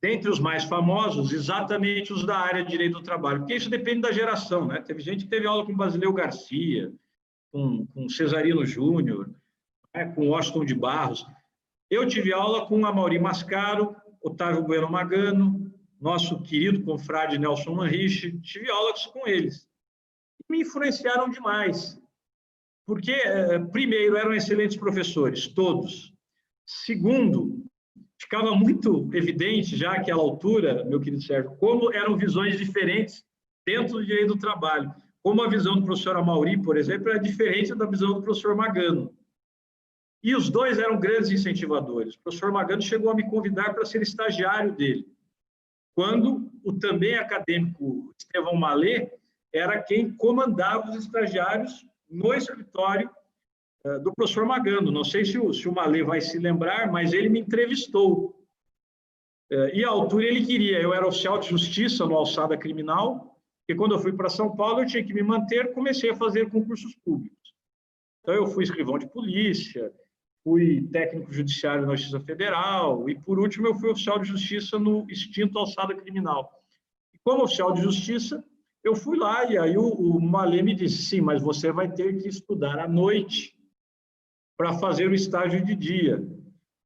dentre os mais famosos, exatamente os da área de direito do trabalho, porque isso depende da geração, né? Teve gente que teve aula com Basileu Garcia, com Cesarino Júnior, né? Com Washington de Barros. Eu tive aula com Amaury Mascaro, Otávio Bueno Magano, nosso querido confrade Nelson Manriche, tive aulas com eles. E me influenciaram demais, porque, primeiro, eram excelentes professores, todos. Segundo, ficava muito evidente, já àquela altura, meu querido Sérgio, como eram visões diferentes dentro do direito do trabalho. Como a visão do professor Amaury, por exemplo, era diferente da visão do professor Magano. E os dois eram grandes incentivadores. O professor Magano chegou a me convidar para ser estagiário dele, quando o também acadêmico Estevão Malê era quem comandava os estagiários no escritório do professor Magano. Não sei se o Malê vai se lembrar, mas ele me entrevistou. E à altura ele queria, eu era oficial de justiça no Alçada Criminal, e quando eu fui para São Paulo eu tinha que me manter, comecei a fazer concursos públicos. Então eu fui escrivão de polícia, fui técnico judiciário na Justiça Federal e, por último, eu fui oficial de justiça no extinto Alçada Criminal. E como oficial de justiça, eu fui lá e aí o Malê me disse, sim, mas você vai ter que estudar à noite para fazer o estágio de dia,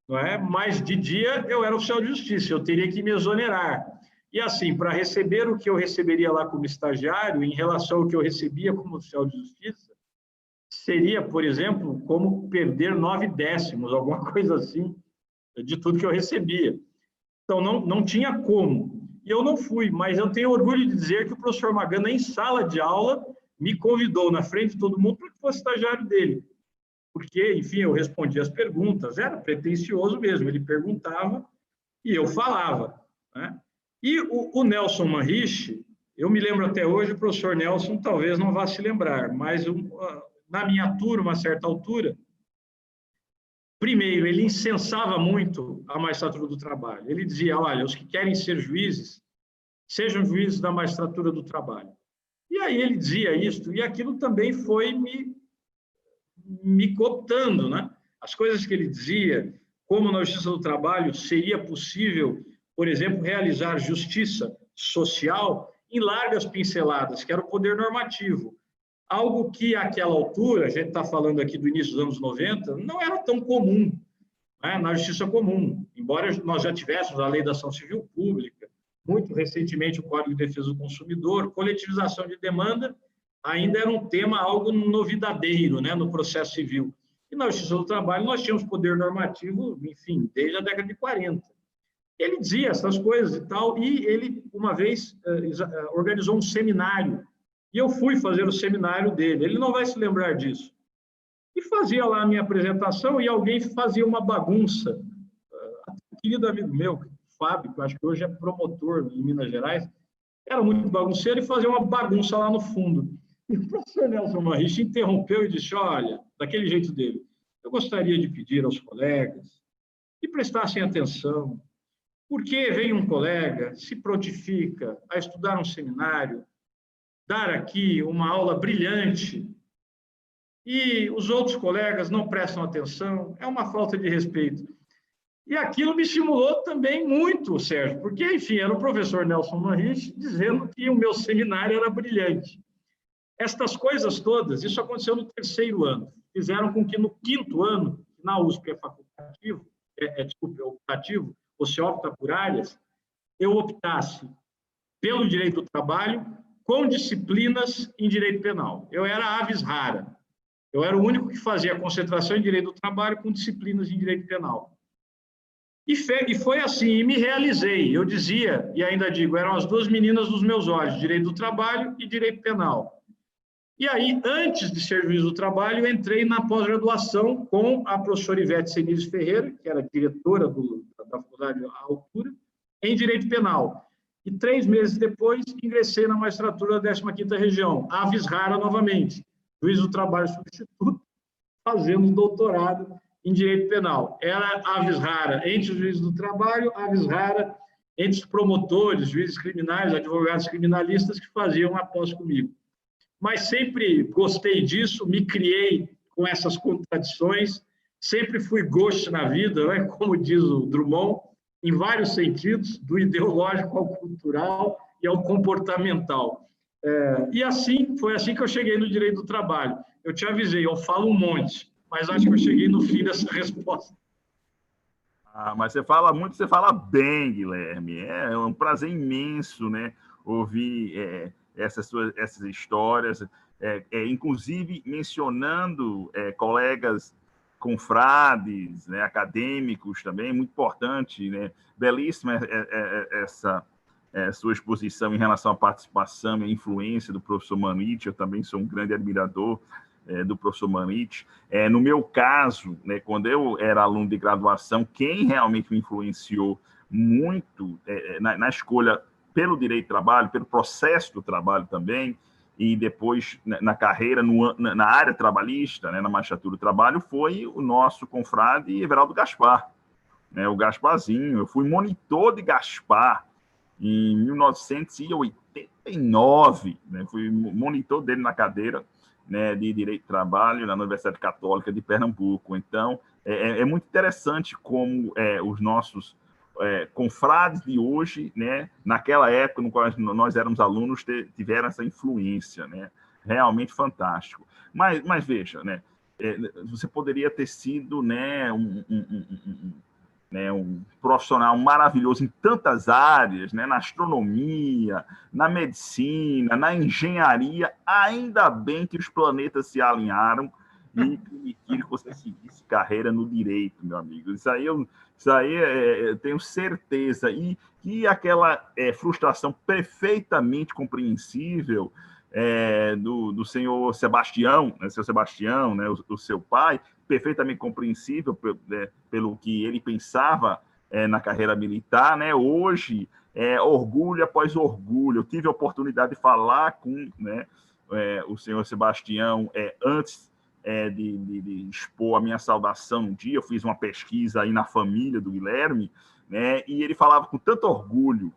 não é? Mas de dia eu era oficial de justiça, eu teria que me exonerar. E assim, para receber o que eu receberia lá como estagiário, em relação ao que eu recebia como oficial de justiça, seria, por exemplo, como perder 9/10, alguma coisa assim, de tudo que eu recebia. Então, não tinha como. E eu não fui, mas eu tenho orgulho de dizer que o professor Magano, em sala de aula, me convidou na frente de todo mundo para que fosse estagiário dele. Porque, enfim, eu respondia as perguntas, era pretensioso mesmo, ele perguntava e eu falava, né? E o Nelson Manriche, eu me lembro até hoje, o professor Nelson talvez não vá se lembrar, mas na minha turma, a certa altura, primeiro, ele incensava muito a magistratura do trabalho. Ele dizia, olha, os que querem ser juízes, sejam juízes da magistratura do trabalho. E aí ele dizia isso, e aquilo também foi me cooptando, né? As coisas que ele dizia, como na Justiça do Trabalho seria possível por exemplo, realizar justiça social em largas pinceladas, que era o poder normativo. Algo que, àquela altura, a gente está falando aqui do início dos anos 90, não era tão comum, né, na justiça comum. Embora nós já tivéssemos a Lei da Ação Civil Pública, muito recentemente o Código de Defesa do Consumidor, coletivização de demanda ainda era um tema algo novidadeiro, né, no processo civil. E na Justiça do Trabalho nós tínhamos poder normativo, enfim, desde a década de 40. Ele dizia essas coisas e tal, e ele, uma vez, organizou um seminário, e eu fui fazer o seminário dele. Ele não vai se lembrar disso. E fazia lá a minha apresentação, e alguém fazia uma bagunça. Um querido amigo meu, Fábio, que eu acho que hoje é promotor em Minas Gerais, era muito bagunceiro e fazia uma bagunça lá no fundo. E o professor Nelson Manrich interrompeu e disse, olha, daquele jeito dele, eu gostaria de pedir aos colegas que prestassem atenção, porque vem um colega, se prontifica a estudar um seminário, dar aqui uma aula brilhante, e os outros colegas não prestam atenção, é uma falta de respeito. E aquilo me estimulou também muito, Sérgio, porque, enfim, era o professor Nelson Manrich dizendo que o meu seminário era brilhante. Estas coisas todas, isso aconteceu no 3º ano, fizeram com que no 5º ano, que na USP é facultativo, é optativo, você opta por áreas, eu optasse pelo direito do trabalho com disciplinas em direito penal. Eu era avis rara. Eu era o único que fazia concentração em direito do trabalho com disciplinas em direito penal. E foi assim, e me realizei. Eu dizia, e ainda digo, eram as duas meninas dos meus olhos, direito do trabalho e direito penal. E aí, antes de ser juiz do trabalho, eu entrei na pós-graduação com a professora Ivete Seniles Ferreira, que era diretora da faculdade à altura, em direito penal. E 3 meses depois, ingressei na magistratura da 15ª Região, avis rara novamente, juiz do trabalho substituto, fazendo doutorado em direito penal. Era avis rara entre os juízes do trabalho, avis rara entre os promotores, juízes criminais, advogados criminalistas que faziam a pós comigo. Mas sempre gostei disso, me criei com essas contradições, sempre fui gauche na vida, né? Como diz o Drummond, em vários sentidos, do ideológico ao cultural e ao comportamental. E assim, foi assim que eu cheguei no direito do trabalho. Eu te avisei, eu falo um monte, mas acho que eu cheguei no fim dessa resposta. Mas você fala muito, você fala bem, Guilherme. É um prazer imenso, né, ouvir essas histórias, inclusive mencionando colegas confrades, né, acadêmicos também, muito importante, né? Belíssima essa sua exposição em relação à participação e à influência do professor Manrich. Eu também sou um grande admirador do professor Manrich. No meu caso, né, quando eu era aluno de graduação, quem realmente me influenciou muito na escolha pelo direito do trabalho, pelo processo do trabalho também, e depois na carreira, na área trabalhista, né, na magistratura do trabalho, foi o nosso confrade Everaldo Gaspar, né, o Gasparzinho. Eu fui monitor de Gaspar em 1989, né, fui monitor dele na cadeira, né, de Direito do Trabalho na Universidade Católica de Pernambuco. Então, é muito interessante como os nossos confrades de hoje, né, naquela época no qual nós éramos alunos, tiveram essa influência, né, realmente fantástico. Mas veja, né, você poderia ter sido, né, um profissional maravilhoso em tantas áreas, né, na astronomia, na medicina, na engenharia. Ainda bem que os planetas se alinharam e que você seguisse carreira no direito, meu amigo. Isso aí eu tenho certeza. E aquela frustração perfeitamente compreensível do senhor Sebastião, né, seu Sebastião, né, o seu pai, perfeitamente compreensível pelo que ele pensava na carreira militar, né? Hoje, orgulho após orgulho. Eu tive a oportunidade de falar com, né, o senhor Sebastião antes de expor a minha saudação um dia. Eu fiz uma pesquisa aí na família do Guilherme, né, e ele falava com tanto orgulho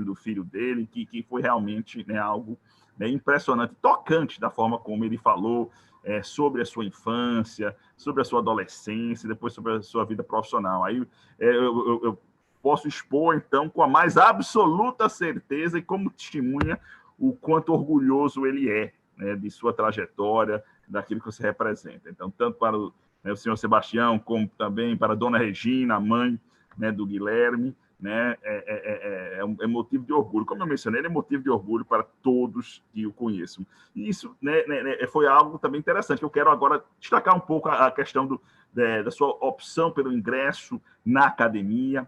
do filho dele, que foi realmente, né, algo, né, impressionante, tocante da forma como ele falou sobre a sua infância, sobre a sua adolescência, depois sobre a sua vida profissional. Aí eu posso expor, então, com a mais absoluta certeza e como testemunha o quanto orgulhoso ele é, né, de sua trajetória, daquilo que você representa. Então, tanto para o senhor Sebastião, como também para a dona Regina, a mãe, né, do Guilherme, né, é motivo de orgulho. Como eu mencionei, ele é motivo de orgulho para todos que o conheçam. E isso, né, foi algo também interessante. Eu quero agora destacar um pouco a questão da sua opção pelo ingresso na academia.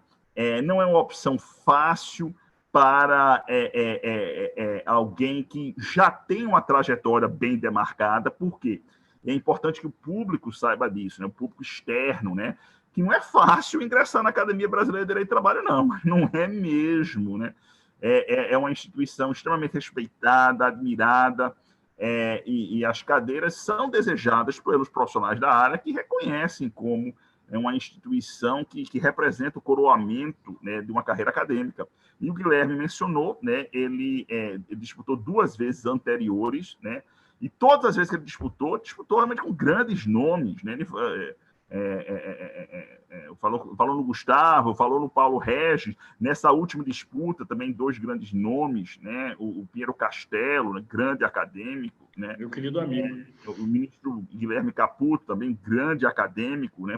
Não é uma opção fácil para alguém que já tem uma trajetória bem demarcada. Por quê? É importante que o público saiba disso, né? O público externo, né? Que não é fácil ingressar na Academia Brasileira de Direito do Trabalho, não é mesmo, né? É uma instituição extremamente respeitada, admirada, e as cadeiras são desejadas pelos profissionais da área que reconhecem como uma instituição que representa o coroamento, né, de uma carreira acadêmica. E o Guilherme mencionou, né, ele disputou 2 vezes anteriores, né, e todas as vezes que ele disputou realmente com grandes nomes, né? Ele falou no Gustavo, falou no Paulo Regis, nessa última disputa também 2 grandes nomes, né? O Piero Castelo, né? Grande acadêmico, né? Meu querido amigo. O ministro Guilherme Caputo, também grande acadêmico, né?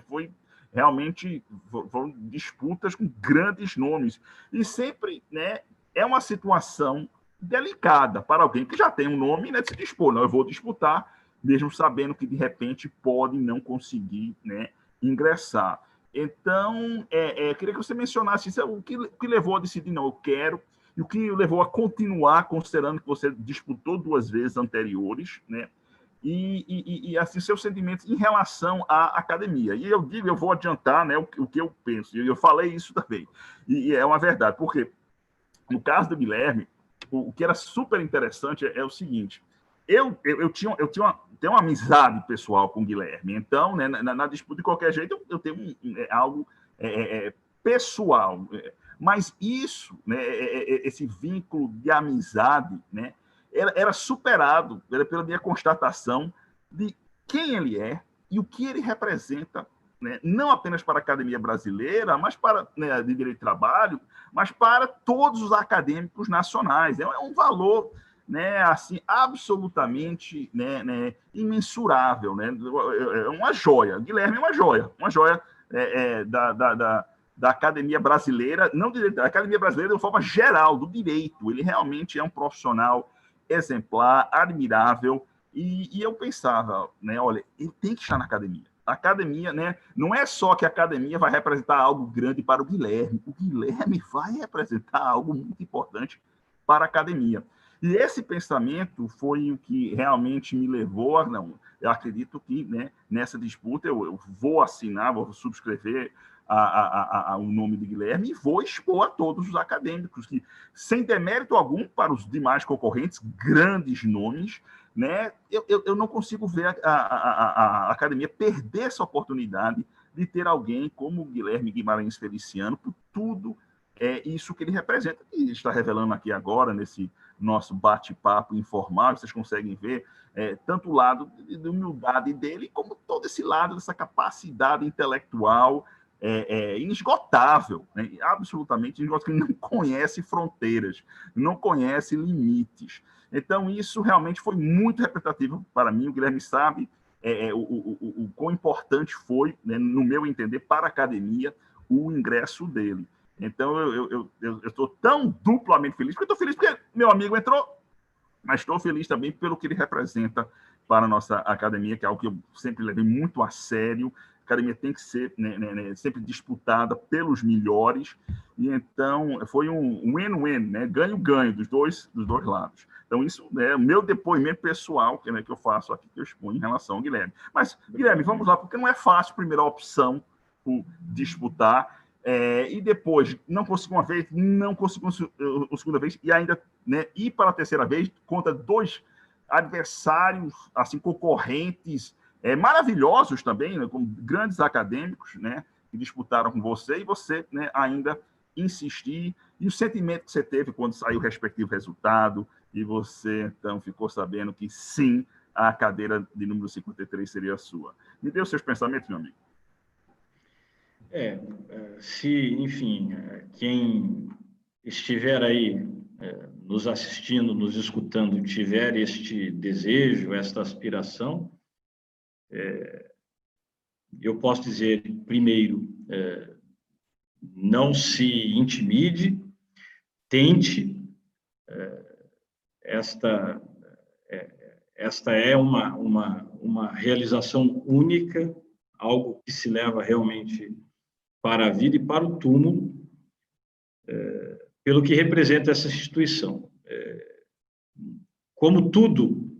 Foram disputas com grandes nomes, e sempre, né, é uma situação delicada para alguém que já tem um nome, né, de se dispor, não, eu vou disputar, mesmo sabendo que, de repente, pode não conseguir, né, ingressar. Então, queria que você mencionasse isso, o que levou a decidir, não, eu quero, e o que levou a continuar, considerando que você disputou 2 vezes anteriores, né, e assim, seus sentimentos em relação à academia. E eu vou adiantar, né, o que eu penso, e eu falei isso também, e é uma verdade, porque no caso do Guilherme, o que era super interessante é o seguinte: eu tenho uma amizade pessoal com o Guilherme, então, né, na disputa, de qualquer jeito, eu tenho algo pessoal, mas isso, né, esse vínculo de amizade, né, era superado pela minha constatação de quem ele é e o que ele representa, né, não apenas para a Academia Brasileira, mas para, né, de Direito do Trabalho, mas para todos os acadêmicos nacionais. É um valor, né, assim, absolutamente, né, imensurável, né? É uma joia. Guilherme é uma joia da Academia Brasileira, não da Academia Brasileira de uma forma geral, do direito. Ele realmente é um profissional exemplar, admirável, e eu pensava, né, olha, ele tem que estar na academia. A academia, né, não é só que a academia vai representar algo grande para o Guilherme vai representar algo muito importante para a academia. E esse pensamento foi o que realmente me levou a, não, eu acredito que, né, nessa disputa eu vou assinar, vou subscrever o nome de Guilherme e vou expor a todos os acadêmicos, que, sem demérito algum para os demais concorrentes, grandes nomes, né, eu não consigo ver a academia perder essa oportunidade de ter alguém como o Guilherme Guimarães Feliciano, por tudo isso que ele representa, que está revelando aqui agora, nesse nosso bate-papo informal. Vocês conseguem ver tanto o lado de humildade dele, como todo esse lado dessa capacidade intelectual inesgotável, né? Absolutamente inesgotável, que não conhece fronteiras, não conhece limites. Então, isso realmente foi muito representativo para mim. O Guilherme sabe o quão importante foi, né, no meu entender, para a academia, o ingresso dele. Então, eu estou tão duplamente feliz, porque eu estou feliz porque meu amigo entrou, mas estou feliz também pelo que ele representa para a nossa academia, que é algo que eu sempre levei muito a sério. A academia tem que ser, né, sempre disputada pelos melhores, e então foi um win-win, né, ganho-ganho dos dois lados. Então, isso é o meu depoimento pessoal, que eu faço aqui, que eu exponho em relação ao Guilherme. Mas, Guilherme, vamos lá, porque não é fácil a primeira opção por disputar, e depois não conseguiu uma vez, não conseguiu a segunda vez, e ainda, né, ir para a terceira vez contra 2 adversários, assim, concorrentes, maravilhosos também, né, como grandes acadêmicos, né, que disputaram com você, e você, né, ainda insistir, e o sentimento que você teve quando saiu o respectivo resultado, e você, então, ficou sabendo que sim, a cadeira de número 53 seria a sua. Me dê os seus pensamentos, meu amigo. enfim, quem estiver aí nos assistindo, nos escutando, tiver este desejo, esta aspiração, eu posso dizer, primeiro, não se intimide, tente. Esta é uma realização única, algo que se leva realmente para a vida e para o túmulo, pelo que representa essa instituição. Como tudo,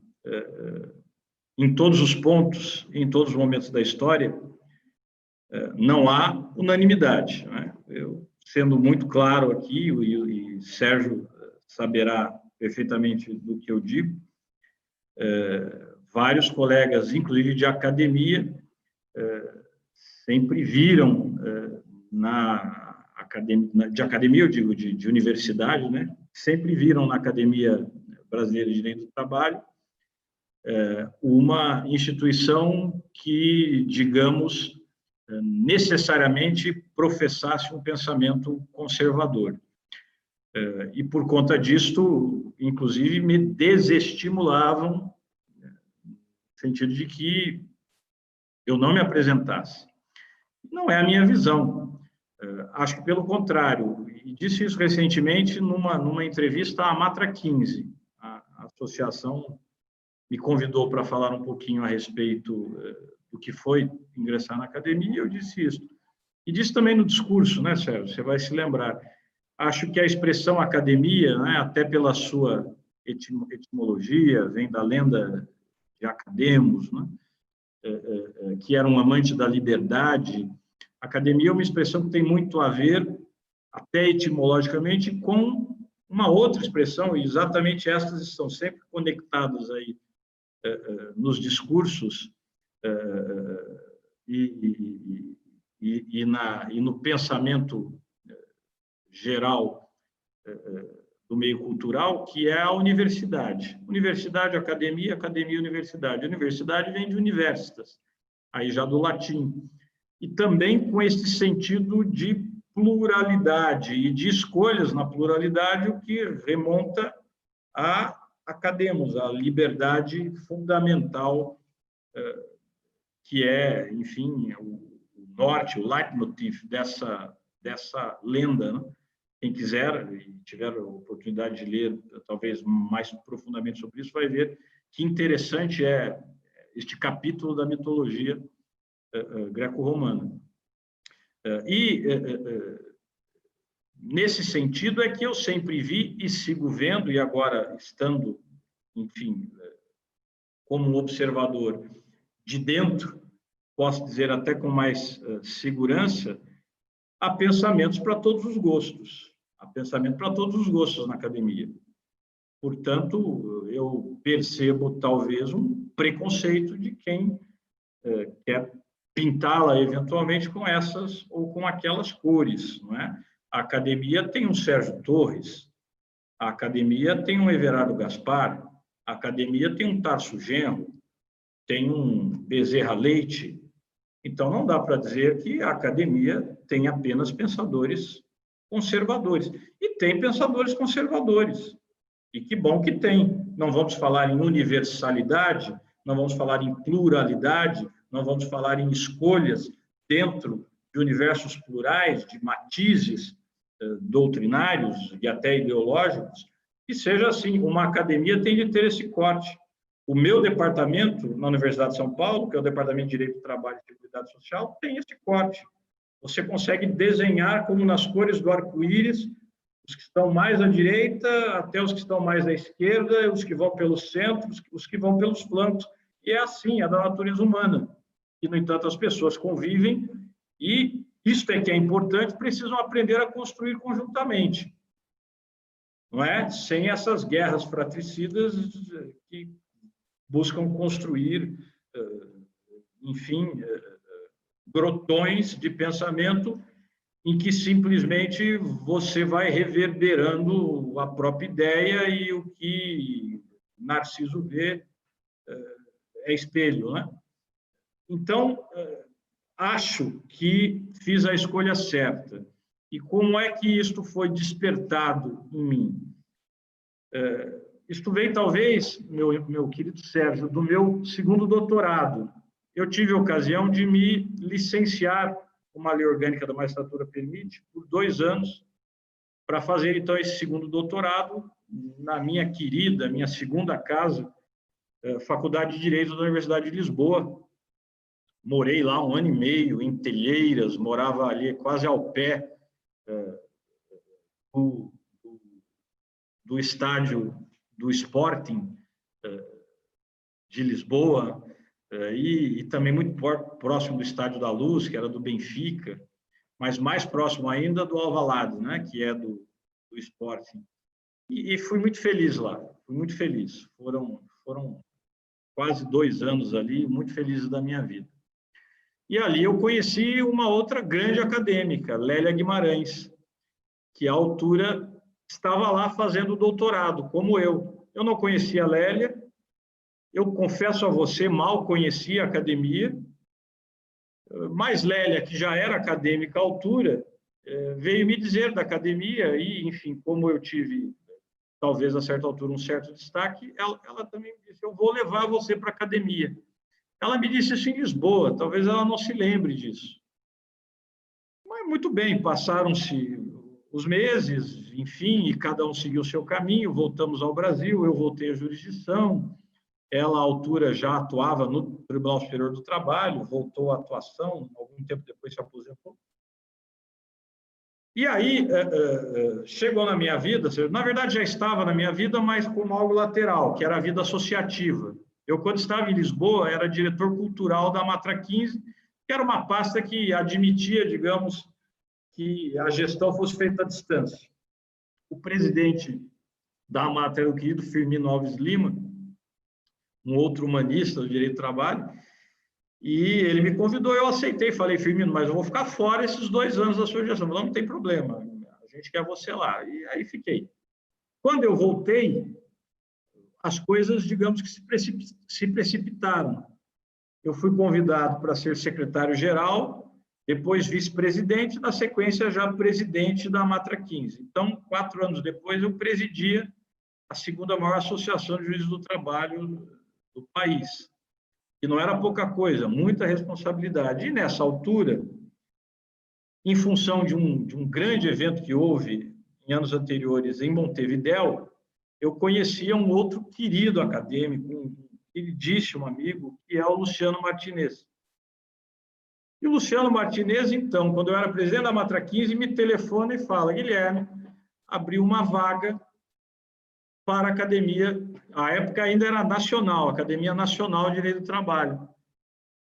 em todos os pontos, em todos os momentos da história, não há unanimidade, né? Eu, sendo muito claro aqui, e Sérgio saberá perfeitamente do que eu digo, vários colegas, inclusive de academia, sempre viram de academia, eu digo, de universidade, né? Sempre viram na Academia Brasileira de Direito do Trabalho uma instituição que, digamos, necessariamente professasse um pensamento conservador. E, por conta disto, inclusive, me desestimulavam, no sentido de que eu não me apresentasse. Não é a minha visão. Acho que, pelo contrário, e disse isso recentemente numa entrevista à Matra 15. A associação me convidou para falar um pouquinho a respeito do que foi ingressar na academia, e eu disse isso. E disse também no discurso, né, Sérgio? Você vai se lembrar. Acho que a expressão academia, né, até pela sua etimologia, vem da lenda de Academos, né, que era um amante da liberdade. Academia é uma expressão que tem muito a ver, até etimologicamente, com uma outra expressão, e exatamente estas estão sempre conectadas aí nos discursos e no pensamento geral do meio cultural, que é a universidade. Universidade, academia, academia, universidade. Universidade vem de universitas, aí já do latim. E também com esse sentido de pluralidade e de escolhas na pluralidade, o que remonta a Academos, a liberdade fundamental, que é, enfim, o norte, o leitmotiv dessa lenda, né? Quem quiser e tiver a oportunidade de ler, talvez mais profundamente sobre isso, vai ver que interessante é este capítulo da mitologia greco-romana. Nesse sentido é que eu sempre vi e sigo vendo, e agora estando, enfim, como observador de dentro, posso dizer até com mais segurança, há pensamentos para todos os gostos. Há pensamento para todos os gostos na academia. Portanto, eu percebo talvez um preconceito de quem quer pintá-la eventualmente com essas ou com aquelas cores, não é? A academia tem um Sérgio Torres, a academia tem um Everardo Gaspar, a academia tem um Tarso Genro, tem um Bezerra Leite. Então, não dá para dizer que a academia tem apenas pensadores conservadores. E tem pensadores conservadores. E que bom que tem. Não vamos falar em universalidade, não vamos falar em pluralidade, não vamos falar em escolhas dentro de universos plurais, de matizes doutrinários e até ideológicos, que seja assim. Uma academia tem de ter esse corte. O meu departamento, na Universidade de São Paulo, que é o Departamento de Direito do Trabalho e Seguridade Social, tem esse corte. Você consegue desenhar, como nas cores do arco-íris, os que estão mais à direita, até os que estão mais à esquerda, os que vão pelo centro, os que vão pelos flancos. E é assim, é da natureza humana. E, no entanto, as pessoas convivem e, isso é que é importante, precisam aprender a construir conjuntamente. Não é? Sem essas guerras fratricidas que buscam construir, enfim, grotões de pensamento em que simplesmente você vai reverberando a própria ideia e o que Narciso vê é espelho, né? Então, acho que fiz a escolha certa. E como é que isto foi despertado em mim? Isto veio, talvez, meu querido Sérgio, do meu segundo doutorado. Eu tive a ocasião de me licenciar, como a lei orgânica da magistratura permite, por 2 anos, para fazer, então, esse segundo doutorado na minha querida, minha segunda casa, Faculdade de Direito da Universidade de Lisboa. Morei lá 1 ano e meio, em Telheiras, morava ali quase ao pé do estádio do Sporting de Lisboa, e também muito próximo do Estádio da Luz, que era do Benfica, mas mais próximo ainda do Alvalade, né, que é do Sporting. E fui muito feliz lá, fui muito feliz. Foram quase 2 anos ali, muito felizes da minha vida. E ali eu conheci uma outra grande acadêmica, Lélia Guimarães, que à altura estava lá fazendo doutorado, como eu. Eu não conhecia a Lélia, eu confesso a você, mal conhecia a academia, mas Lélia, que já era acadêmica à altura, veio me dizer da academia e, enfim, como eu tive, talvez a certa altura, um certo destaque, ela também me disse, eu vou levar você para a academia. Ela me disse isso em Lisboa, talvez ela não se lembre disso. Mas muito bem, passaram-se os meses, enfim, e cada um seguiu o seu caminho, voltamos ao Brasil, eu voltei à jurisdição, ela, à altura, já atuava no Tribunal Superior do Trabalho, voltou à atuação, algum tempo depois se aposentou. E aí, chegou na minha vida, na verdade já estava na minha vida, mas como algo lateral, que era a vida associativa. Eu, quando estava em Lisboa, era diretor cultural da Matra 15, que era uma pasta que admitia, digamos, que a gestão fosse feita à distância. O presidente da Matra era o querido Firmino Alves Lima, um outro humanista do direito do trabalho, e ele me convidou, eu aceitei, falei, Firmino, mas eu vou ficar fora esses 2 anos da sua gestão. Não tem problema, a gente quer você lá. E aí fiquei. Quando eu voltei, as coisas, digamos que se precipitaram. Eu fui convidado para ser secretário-geral, depois vice-presidente, na sequência já presidente da Matra 15. Então, 4 anos depois, eu presidia a segunda maior associação de juízes do trabalho do país. E não era pouca coisa, muita responsabilidade. E nessa altura, em função de um grande evento que houve em anos anteriores em Montevidéu, eu conhecia um outro querido acadêmico, um queridíssimo amigo, que é o Luciano Martinez. E o Luciano Martinez, então, quando eu era presidente da Matra 15, me telefona e fala, Guilherme, abriu uma vaga para a academia, a época ainda era nacional, Academia Nacional de Direito do Trabalho.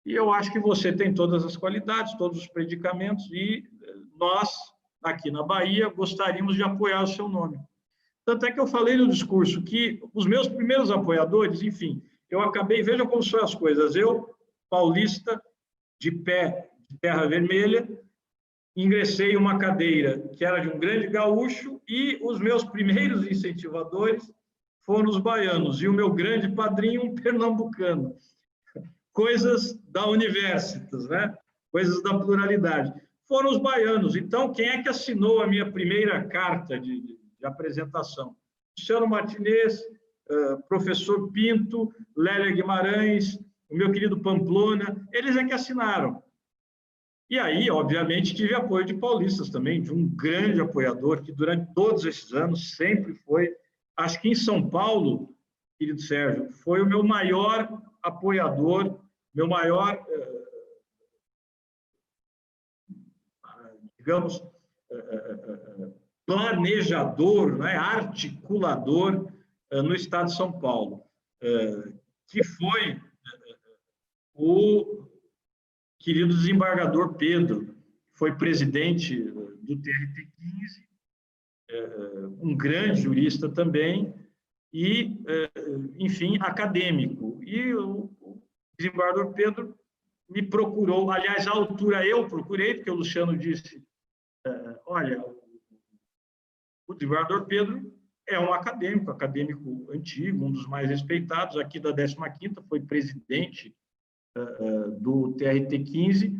E eu acho que você tem todas as qualidades, todos os predicamentos, e nós, aqui na Bahia, gostaríamos de apoiar o seu nome. Tanto é que eu falei no discurso que os meus primeiros apoiadores, enfim, eu acabei, vejam como são as coisas, eu, paulista, de pé, de terra vermelha, ingressei em uma cadeira que era de um grande gaúcho e os meus primeiros incentivadores foram os baianos e o meu grande padrinho, um pernambucano. Coisas da Universitas, né? Coisas da pluralidade. Foram os baianos. Então, quem é que assinou a minha primeira carta de apresentação? Luciano Martinez, professor Pinto, Lélia Guimarães, o meu querido Pamplona, eles é que assinaram. E aí, obviamente, tive apoio de paulistas também, de um grande apoiador que durante todos esses anos sempre foi, acho que em São Paulo, querido Sérgio, foi o meu maior apoiador, meu maior, digamos, planejador, né, articulador no estado de São Paulo, que foi o querido desembargador Pedro, foi presidente do TRT-15, um grande jurista também, e, enfim, acadêmico. E o desembargador Pedro me procurou, aliás, à altura eu procurei, porque o Luciano disse, olha, o desembargador Pedro é um acadêmico antigo, um dos mais respeitados, aqui da 15ª, foi presidente do TRT-15,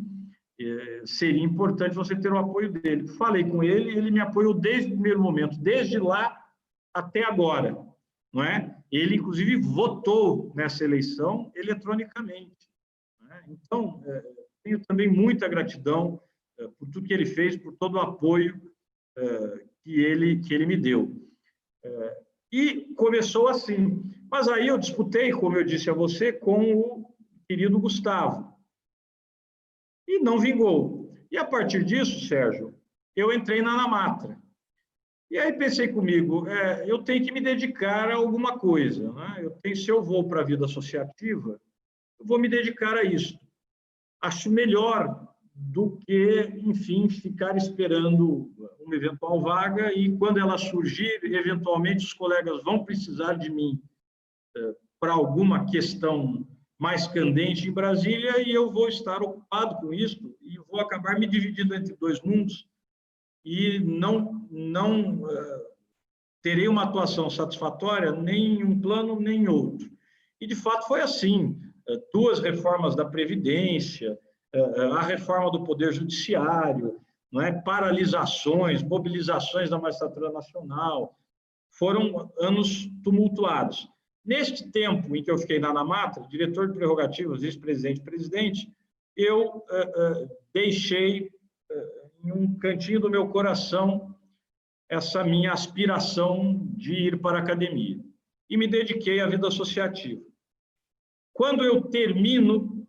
seria importante você ter o apoio dele. Falei com ele, ele me apoiou desde o primeiro momento, desde lá até agora, não é? Ele, inclusive, votou nessa eleição eletronicamente, né? Então, tenho também muita gratidão por tudo que ele fez, por todo o apoio que ele me deu. E começou assim. Mas aí eu disputei, como eu disse a você, com o querido Gustavo. E não vingou. E a partir disso, Sérgio, eu entrei na Anamatra. E aí pensei comigo, eu tenho que me dedicar a alguma coisa, né? Se eu vou para a vida associativa, eu vou me dedicar a isso. Acho melhor do que, enfim, ficar esperando uma eventual vaga e, quando ela surgir, eventualmente os colegas vão precisar de mim para alguma questão mais candente em Brasília e eu vou estar ocupado com isso e vou acabar me dividindo entre dois mundos e não terei uma atuação satisfatória nem em um plano nem em outro. E, de fato, foi assim. 2 reformas da Previdência, a reforma do Poder Judiciário, não é? Paralisações, mobilizações da magistratura nacional, foram anos tumultuados. Neste tempo em que eu fiquei na Anamatra, diretor de prerrogativas, vice-presidente, presidente, eu deixei em um cantinho do meu coração essa minha aspiração de ir para a academia e me dediquei à vida associativa. Quando eu termino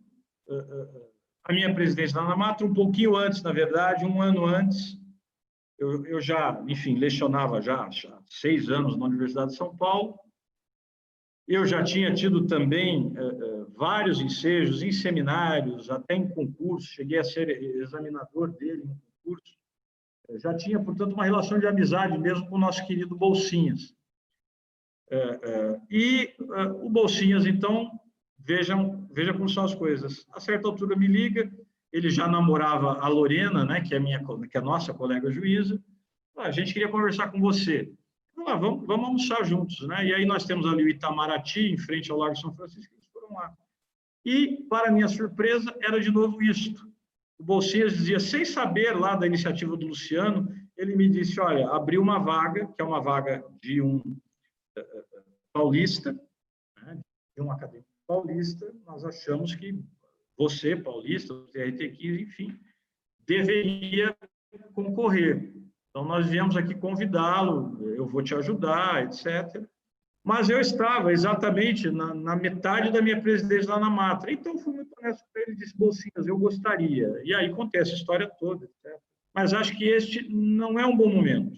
a minha presidência na Anamatra, um pouquinho antes, na verdade, um ano antes, eu já, enfim, lecionava já há 6 anos na Universidade de São Paulo. Eu já tinha tido também vários ensejos em seminários, até em concursos, cheguei a ser examinador dele em concurso. Já tinha, portanto, uma relação de amizade mesmo com o nosso querido Bolsinhas. O Bolsinhas, então, veja como são as coisas. A certa altura me liga, ele já namorava a Lorena, né, que é a nossa colega juíza. A gente queria conversar com você. Vamos almoçar juntos, né? E aí nós temos ali o Itamaraty, em frente ao Largo São Francisco, eles foram lá. E, para minha surpresa, era de novo isto. O Bolsinhas dizia, sem saber lá da iniciativa do Luciano, ele me disse, olha, abriu uma vaga, que é uma vaga de um paulista, né, de um acadêmico paulista, nós achamos que você, paulista, o TRT15, enfim, deveria concorrer. Então, nós viemos aqui convidá-lo, eu vou te ajudar, etc. Mas eu estava exatamente na metade da minha presidência lá na Anamatra. Então, fui muito honesto com ele e disse, Bolsinhas, eu gostaria. E aí contei essa história toda, etc. Mas acho que este não é um bom momento.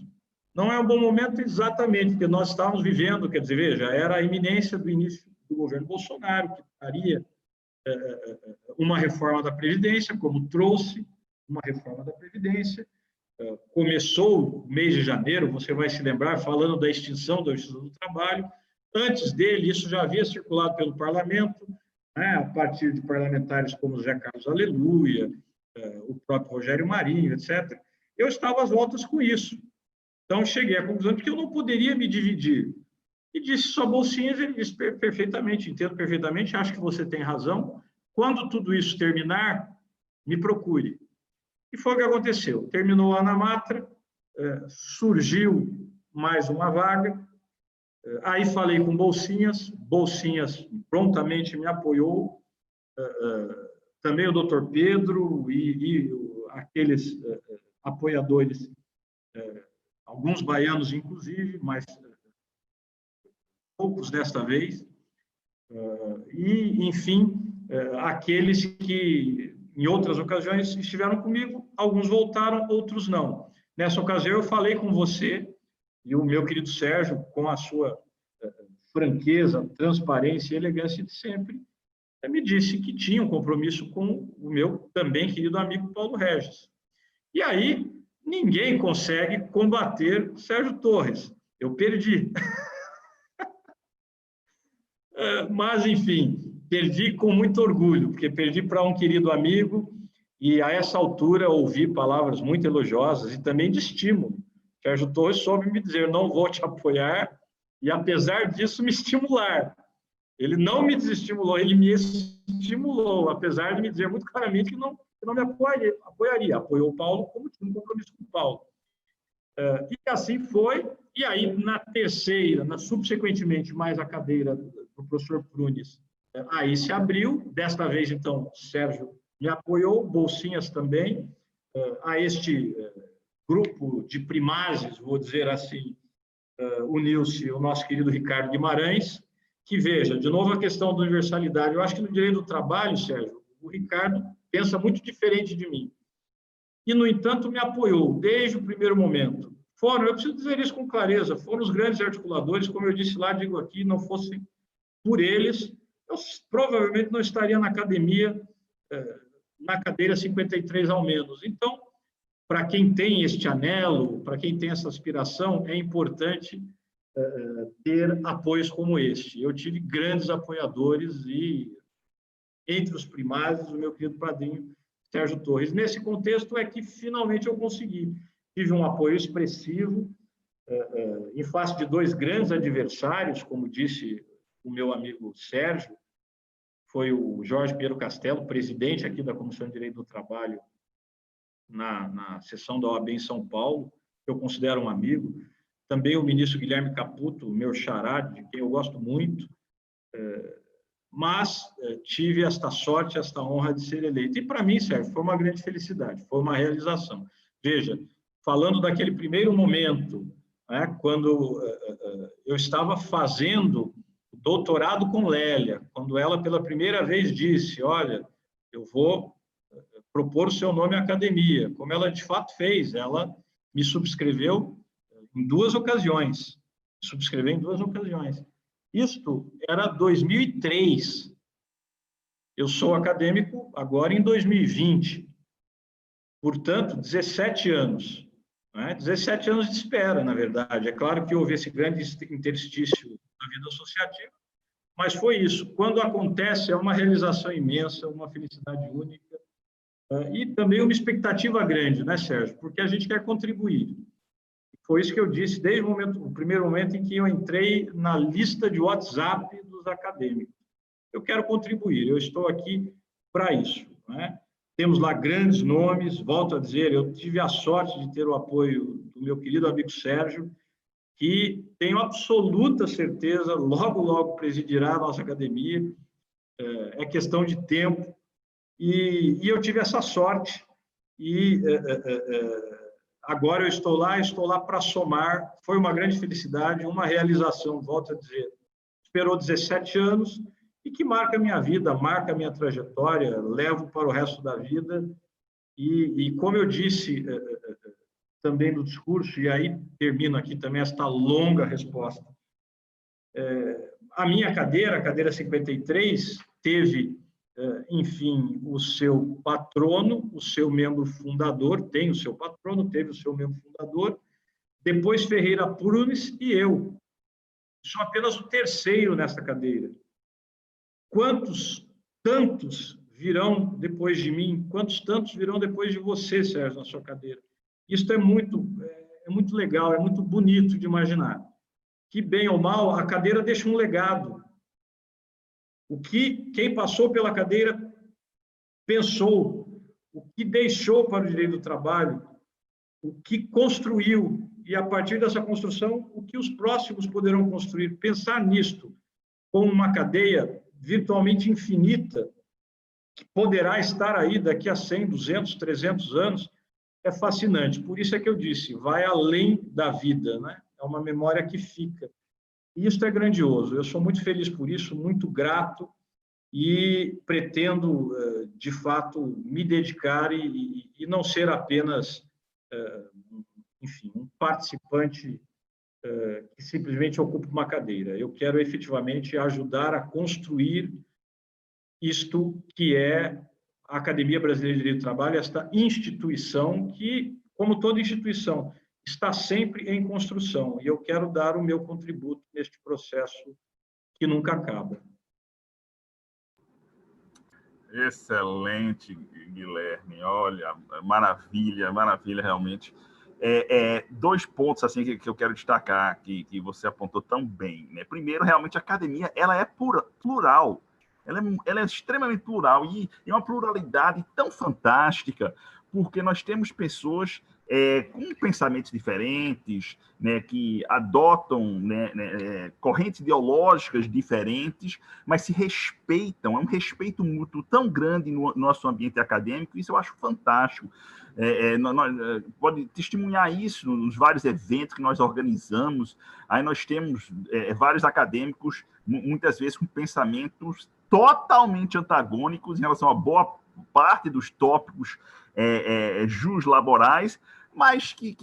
Não é um bom momento exatamente, porque nós estávamos vivendo, quer dizer, veja, era a iminência do início do governo Bolsonaro, que faria uma reforma da Previdência, como trouxe uma reforma da Previdência. Começou o mês de janeiro, você vai se lembrar, falando da extinção da Justiça do Trabalho. Antes dele, isso já havia circulado pelo parlamento, né, a partir de parlamentares como José Carlos Aleluia, o próprio Rogério Marinho, etc. Eu estava às voltas com isso. Então, cheguei à conclusão de que eu não poderia me dividir. E disse só Bolsinhas, ele disse perfeitamente, entendo perfeitamente, acho que você tem razão. Quando tudo isso terminar, me procure. E foi o que aconteceu. Terminou a Anamatra, surgiu mais uma vaga, aí falei com Bolsinhas, Bolsinhas prontamente me apoiou, também o doutor Pedro e aqueles apoiadores, alguns baianos inclusive, mas poucos desta vez, e, enfim, aqueles que em outras ocasiões estiveram comigo, alguns voltaram, outros não. Nessa ocasião eu falei com você e o meu querido Sérgio, com a sua franqueza, transparência e elegância de sempre, me disse que tinha um compromisso com o meu também querido amigo Paulo Regis. E aí ninguém consegue combater Sérgio Torres. Eu perdi. Mas, enfim, perdi com muito orgulho, porque perdi para um querido amigo e, a essa altura, ouvi palavras muito elogiosas e também de estímulo. Sérgio Torres soube me dizer, não vou te apoiar, e, apesar disso, me estimular. Ele não me desestimulou, ele me estimulou, apesar de me dizer muito claramente que que não me apoiaria. Apoiou o Paulo como tinha um compromisso com o Paulo. E assim foi. E aí, na terceira, subsequentemente, mais a cadeira do professor Prunes, aí se abriu. Desta vez, então, Sérgio me apoiou, Bolsinhas também. A este grupo de primagens, vou dizer assim, uniu-se o nosso querido Ricardo Guimarães, que, veja, de novo a questão da universalidade. Eu acho que no direito do trabalho, Sérgio, o Ricardo pensa muito diferente de mim. E, no entanto, me apoiou desde o primeiro momento. Eu preciso dizer isso com clareza, foram os grandes articuladores, como eu disse lá, digo aqui, não fossem por eles, eu provavelmente não estaria na academia, na cadeira 53 ao menos. Então, para quem tem este anelo, para quem tem essa aspiração, é importante ter apoios como este. Eu tive grandes apoiadores e, entre os primários, o meu querido padrinho Sérgio Torres. Nesse contexto é que, finalmente, eu consegui. Tive um apoio expressivo, em face de dois grandes adversários, como disse o meu amigo Sérgio, foi o Jorge Pinheiro Castelo, presidente aqui da Comissão de Direito do Trabalho, na sessão da OAB em São Paulo, que eu considero um amigo. Também o ministro Guilherme Caputo, meu xará, de quem eu gosto muito, mas tive esta sorte, esta honra de ser eleito. E, para mim, Sérgio, foi uma grande felicidade, foi uma realização. Veja, falando daquele primeiro momento, né, quando eu estava fazendo doutorado com Lélia, quando ela pela primeira vez disse, olha, eu vou propor o seu nome à academia, como ela de fato fez, ela me subscreveu em 2 ocasiões, Isto era 2003, eu sou acadêmico agora em 2020, portanto, 17 anos. 17 anos de espera, na verdade. É claro que houve esse grande interstício da vida associativa, mas foi isso. Quando acontece, é uma realização imensa, uma felicidade única e também uma expectativa grande, né, Sérgio? Porque a gente quer contribuir. Foi isso que eu disse desde o primeiro momento em que eu entrei na lista de WhatsApp dos acadêmicos. Eu quero contribuir, eu estou aqui para isso, né? Temos lá grandes nomes, volto a dizer, eu tive a sorte de ter o apoio do meu querido amigo Sérgio, que tenho absoluta certeza, logo, logo presidirá a nossa academia, é questão de tempo, e eu tive essa sorte, e agora eu estou lá para somar, foi uma grande felicidade, uma realização, volto a dizer, esperou 17 anos, e que marca a minha vida, marca a minha trajetória, levo para o resto da vida. E como eu disse também no discurso, e aí termino aqui também esta longa resposta, a minha cadeira, a cadeira 53, teve, enfim, o seu patrono, o seu membro fundador, tem o seu patrono, teve o seu membro fundador, depois Ferreira Prunes e eu. Sou apenas o terceiro nessa cadeira. Quantos tantos virão depois de mim? Quantos tantos virão depois de você, Sérgio, na sua cadeira? Isso é muito legal, é muito bonito de imaginar. Que, bem ou mal, a cadeira deixa um legado. Quem passou pela cadeira pensou, o que deixou para o direito do trabalho, o que construiu, e, a partir dessa construção, o que os próximos poderão construir. Pensar nisto como uma cadeia virtualmente infinita, que poderá estar aí daqui a 100, 200, 300 anos, é fascinante. Por isso é que eu disse, vai além da vida, né? É uma memória que fica. E isso é grandioso. Eu sou muito feliz por isso, muito grato, e pretendo, de fato, me dedicar e não ser apenas, enfim, um participante que simplesmente ocupa uma cadeira. Eu quero efetivamente ajudar a construir isto que é a Academia Brasileira de Direito do Trabalho, esta instituição que, como toda instituição, está sempre em construção. E eu quero dar o meu contributo neste processo que nunca acaba. Excelente, Guilherme. Olha, maravilha, maravilha, realmente. Dois pontos assim que eu quero destacar que você apontou tão bem, né? Primeiro, realmente a academia ela é plural. ela é extremamente plural e é uma pluralidade tão fantástica, porque nós temos pessoas com pensamentos diferentes, né, que adotam, né, correntes ideológicas diferentes, mas se respeitam. É um respeito mútuo tão grande no nosso ambiente acadêmico, isso eu acho fantástico. Pode testemunhar isso nos vários eventos que nós organizamos. Aí nós temos vários acadêmicos, muitas vezes com pensamentos totalmente antagônicos em relação a boa parte dos tópicos juslaborais, mas que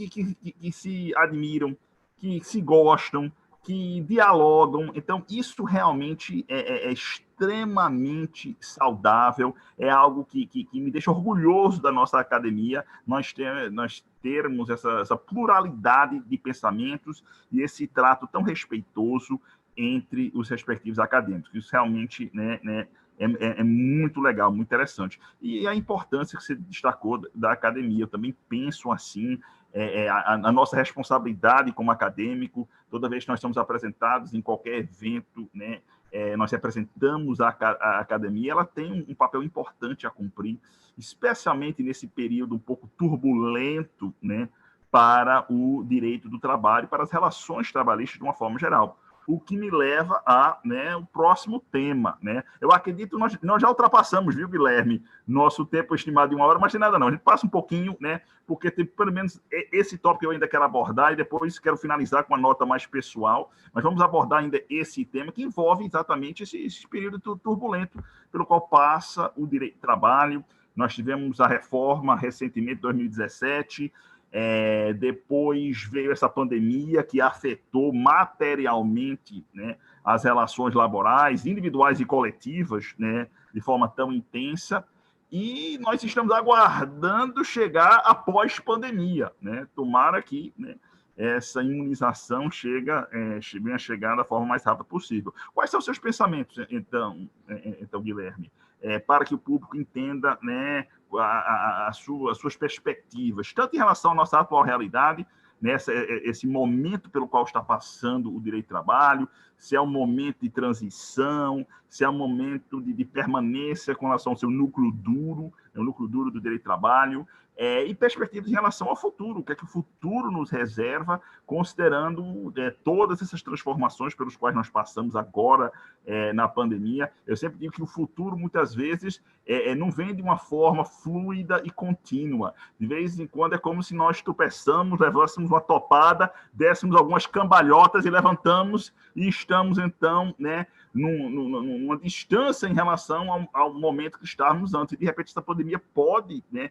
se admiram, que se gostam, que dialogam. Então, isso realmente é extremamente saudável, é algo que me deixa orgulhoso da nossa academia, nós termos essa pluralidade de pensamentos e esse trato tão respeitoso entre os respectivos acadêmicos. Isso realmente, né, é muito legal, muito interessante. E a importância que você destacou da academia, eu também penso assim, a nossa responsabilidade como acadêmico, toda vez que nós somos apresentados em qualquer evento, né, nós representamos a academia, ela tem um papel importante a cumprir, especialmente nesse período um pouco turbulento, né, para o direito do trabalho, para as relações trabalhistas de uma forma geral. O que me leva a, né, o próximo tema, né? Eu acredito que nós já ultrapassamos, viu, Guilherme, nosso tempo estimado de 1 hora, mas não tem nada não, a gente passa um pouquinho, né, porque tem pelo menos esse tópico que eu ainda quero abordar e depois quero finalizar com uma nota mais pessoal, mas vamos abordar ainda esse tema que envolve exatamente esse período turbulento pelo qual passa o direito do trabalho. Nós tivemos a reforma recentemente, em 2017, depois veio essa pandemia que afetou materialmente, né, as relações laborais, individuais e coletivas, né, de forma tão intensa, e nós estamos aguardando chegar após pandemia, né? Tomara que, né, essa imunização venha a chegar da forma mais rápida possível. Quais são os seus pensamentos, então Guilherme, para que o público entenda, né, as suas perspectivas, tanto em relação à nossa atual realidade, né, esse momento pelo qual está passando o direito do trabalho, se é um momento de transição, se é um momento de permanência com relação ao seu núcleo duro, o núcleo duro do direito do trabalho, e perspectivas em relação ao futuro, o que é que o futuro nos reserva, considerando todas essas transformações pelas quais nós passamos agora na pandemia. Eu sempre digo que o futuro, muitas vezes, não vem de uma forma fluida e contínua. De vez em quando é como se nós tropeçamos, levássemos uma topada, dessemos algumas cambalhotas e levantamos e estamos, então, né, numa distância em relação ao momento que estávamos antes. E, de repente, essa pandemia pode, né,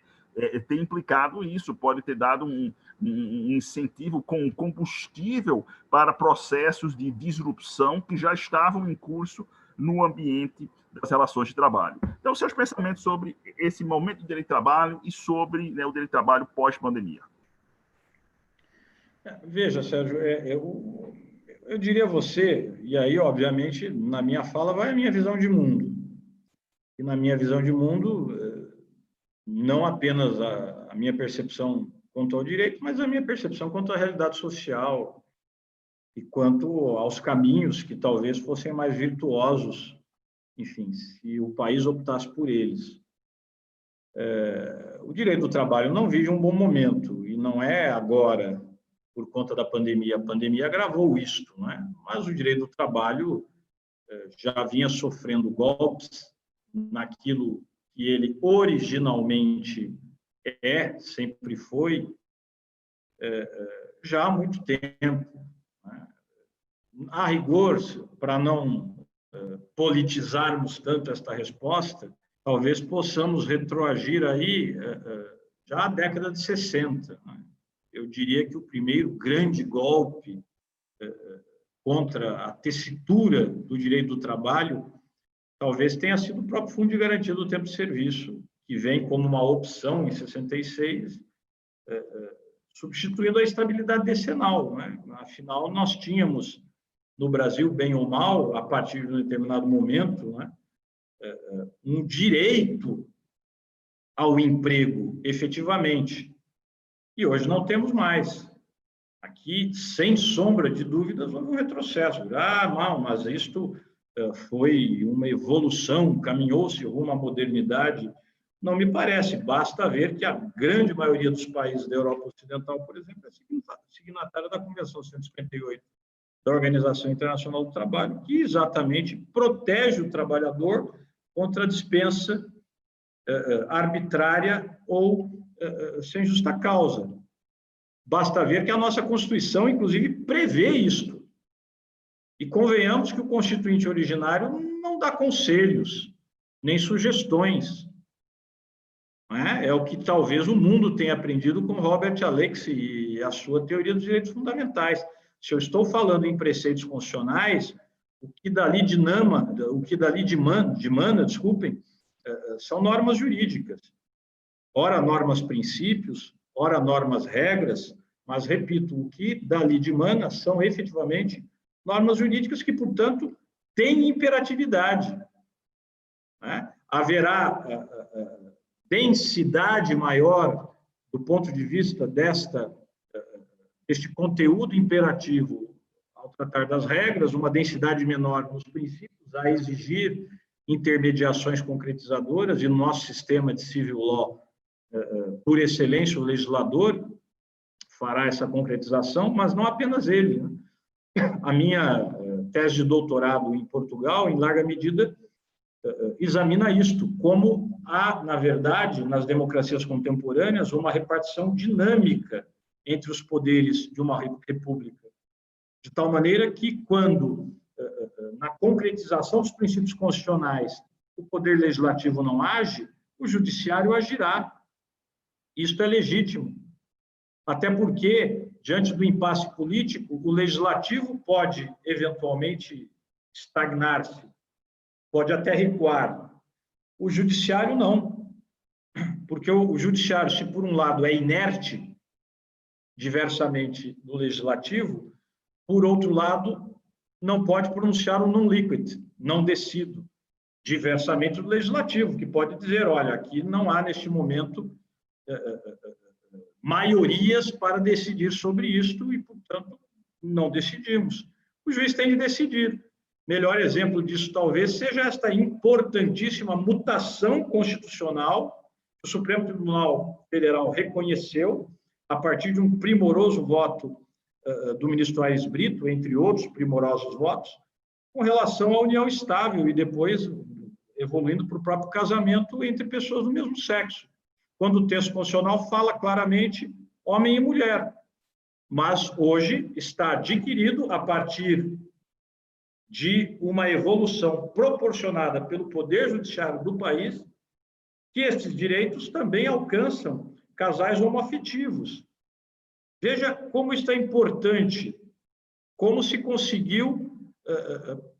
ter implicado isso, pode ter dado um incentivo com combustível para processos de disrupção que já estavam em curso no ambiente das relações de trabalho. Então, seus pensamentos sobre esse momento do direito de trabalho e sobre, né, o direito de trabalho pós-pandemia. Veja, Sérgio, eu diria a você, e aí, obviamente, na minha fala vai a minha visão de mundo. E na minha visão de mundo, não apenas a minha percepção quanto ao direito, mas a minha percepção quanto à realidade social e quanto aos caminhos que talvez fossem mais virtuosos, enfim, se o país optasse por eles. O direito do trabalho não vive um bom momento, e não é agora por conta da pandemia. A pandemia agravou isto, não é? Mas o direito do trabalho já vinha sofrendo golpes naquilo que ele originalmente sempre foi, já há muito tempo. Né? A rigor, para não politizarmos tanto esta resposta, talvez possamos retroagir aí já à década de 60. Né? Eu diria que o primeiro grande golpe contra a tessitura do direito do trabalho talvez tenha sido o próprio Fundo de Garantia do Tempo de Serviço, que vem como uma opção em 66, substituindo a estabilidade decenal. Né? Afinal, nós tínhamos no Brasil, bem ou mal, a partir de um determinado momento, né, um direito ao emprego, efetivamente. E hoje não temos mais. Aqui, sem sombra de dúvidas, houve um retrocesso. Não, mas isto foi uma evolução, caminhou-se rumo à modernidade, não me parece. Basta ver que a grande maioria dos países da Europa Ocidental, por exemplo, é signatária da Convenção 158 da Organização Internacional do Trabalho, que exatamente protege o trabalhador contra a dispensa arbitrária ou sem justa causa. Basta ver que a nossa Constituição, inclusive, prevê isto. E convenhamos que o Constituinte originário não dá conselhos, nem sugestões. Não é? É o que talvez o mundo tenha aprendido com Robert Alexy e a sua teoria dos direitos fundamentais. Se eu estou falando em preceitos constitucionais, o que dali dimana, desculpem, são normas jurídicas. Ora normas princípios, ora normas regras, mas, repito, o que dali dimana são efetivamente normas jurídicas que, portanto, têm imperatividade. Né? Haverá densidade maior do ponto de vista deste conteúdo imperativo ao tratar das regras, uma densidade menor nos princípios, a exigir intermediações concretizadoras, e no nosso sistema de civil law, por excelência, o legislador fará essa concretização, mas não apenas ele. Né? A minha tese de doutorado em Portugal, em larga medida, examina isto, como há, na verdade, nas democracias contemporâneas, uma repartição dinâmica entre os poderes de uma república, de tal maneira que, quando, na concretização dos princípios constitucionais, o poder legislativo não age, o judiciário agirá. Isto é legítimo. Até porque, diante do impasse político, o legislativo pode, eventualmente, estagnar-se, pode até recuar. O judiciário não. Porque o judiciário, se por um lado é inerte, diversamente do legislativo, por outro lado, não pode pronunciar um non-liquid, não decido, diversamente do legislativo, que pode dizer, olha, aqui não há, neste momento, maiorias para decidir sobre isto e, portanto, não decidimos. O juiz tem de decidir. Melhor exemplo disso, talvez, seja esta importantíssima mutação constitucional que o Supremo Tribunal Federal reconheceu a partir de um primoroso voto do ministro Aires Brito, entre outros primorosos votos, com relação à união estável e depois evoluindo para o próprio casamento entre pessoas do mesmo sexo, quando o texto constitucional fala claramente homem e mulher. Mas hoje está adquirido, a partir de uma evolução proporcionada pelo Poder Judiciário do país, que esses direitos também alcançam casais homoafetivos. Veja como isso é importante, como se conseguiu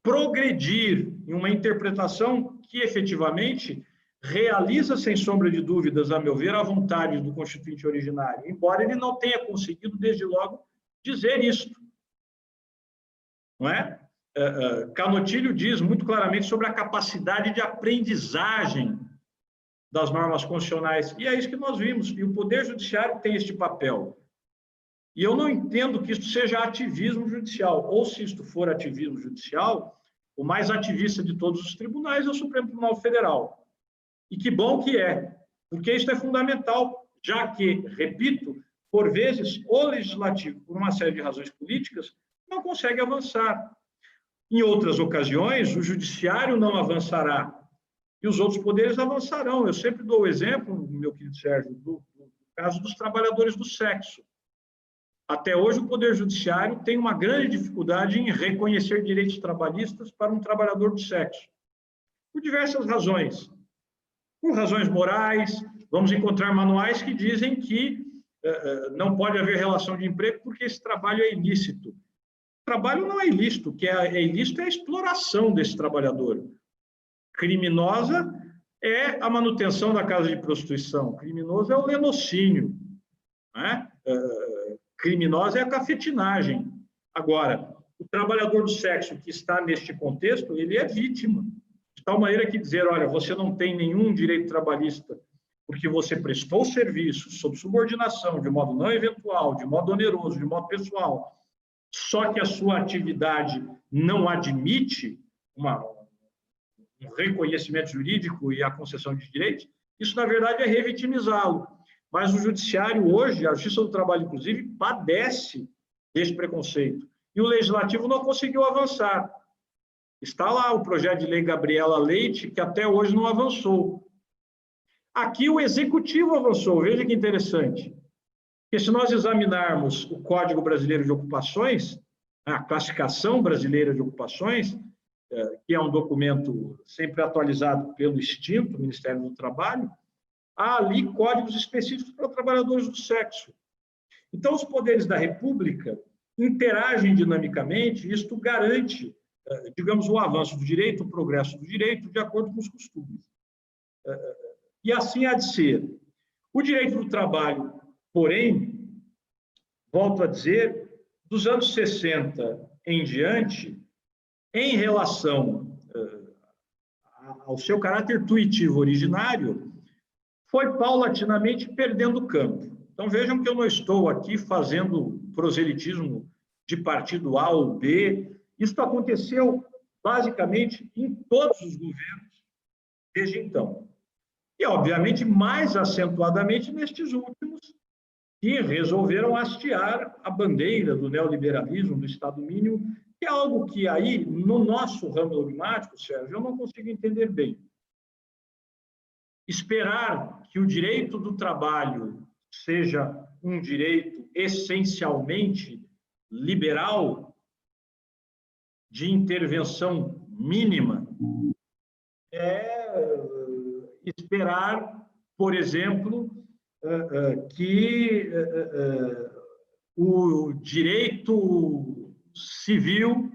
progredir em uma interpretação que, efetivamente, realiza, sem sombra de dúvidas, a meu ver, a vontade do Constituinte originário, embora ele não tenha conseguido, desde logo, dizer isto. Não é? Canutilho diz muito claramente sobre a capacidade de aprendizagem das normas constitucionais, e é isso que nós vimos, e o Poder Judiciário tem este papel. E eu não entendo que isto seja ativismo judicial, ou se isto for ativismo judicial, o mais ativista de todos os tribunais é o Supremo Tribunal Federal. E que bom que é, porque isto é fundamental, já que, repito, por vezes, o legislativo, por uma série de razões políticas, não consegue avançar. Em outras ocasiões, o judiciário não avançará e os outros poderes avançarão. Eu sempre dou o exemplo, meu querido Sérgio, do caso dos trabalhadores do sexo. Até hoje, o Poder Judiciário tem uma grande dificuldade em reconhecer direitos trabalhistas para um trabalhador do sexo, por diversas razões. Por razões morais, vamos encontrar manuais que dizem que não pode haver relação de emprego porque esse trabalho é ilícito. O trabalho não é ilícito, o que é ilícito é a exploração desse trabalhador. Criminosa é a manutenção da casa de prostituição, criminoso é o lenocínio, né? Criminosa é a cafetinagem. Agora, o trabalhador do sexo que está neste contexto, ele é vítima. De tal maneira que dizer, olha, você não tem nenhum direito trabalhista porque você prestou serviço sob subordinação, de modo não eventual, de modo oneroso, de modo pessoal, só que a sua atividade não admite um reconhecimento jurídico e a concessão de direitos, isso, na verdade, é revitimizá-lo. Mas o judiciário hoje, a Justiça do Trabalho, inclusive, padece desse preconceito. E o Legislativo não conseguiu avançar. Está lá o projeto de lei Gabriela Leite, que até hoje não avançou. Aqui o Executivo avançou, veja que interessante. Porque se nós examinarmos o Código Brasileiro de Ocupações, a Classificação Brasileira de Ocupações, que é um documento sempre atualizado pelo extinto Ministério do Trabalho, há ali códigos específicos para trabalhadores do sexo. Então, os poderes da República interagem dinamicamente, e isto garante, digamos, o avanço do direito, o progresso do direito, de acordo com os costumes. E assim há de ser. O direito do trabalho, porém, volto a dizer, dos anos 60 em diante, em relação ao seu caráter tuitivo originário, foi paulatinamente perdendo campo. Então, vejam que eu não estou aqui fazendo proselitismo de partido A ou B. Isso aconteceu, basicamente, em todos os governos desde então. E, obviamente, mais acentuadamente nestes últimos, que resolveram hastear a bandeira do neoliberalismo, do Estado mínimo, que é algo que aí, no nosso ramo dogmático, Sérgio, eu não consigo entender bem. Esperar que o direito do trabalho seja um direito essencialmente liberal, de intervenção mínima, é esperar, por exemplo, que o direito civil,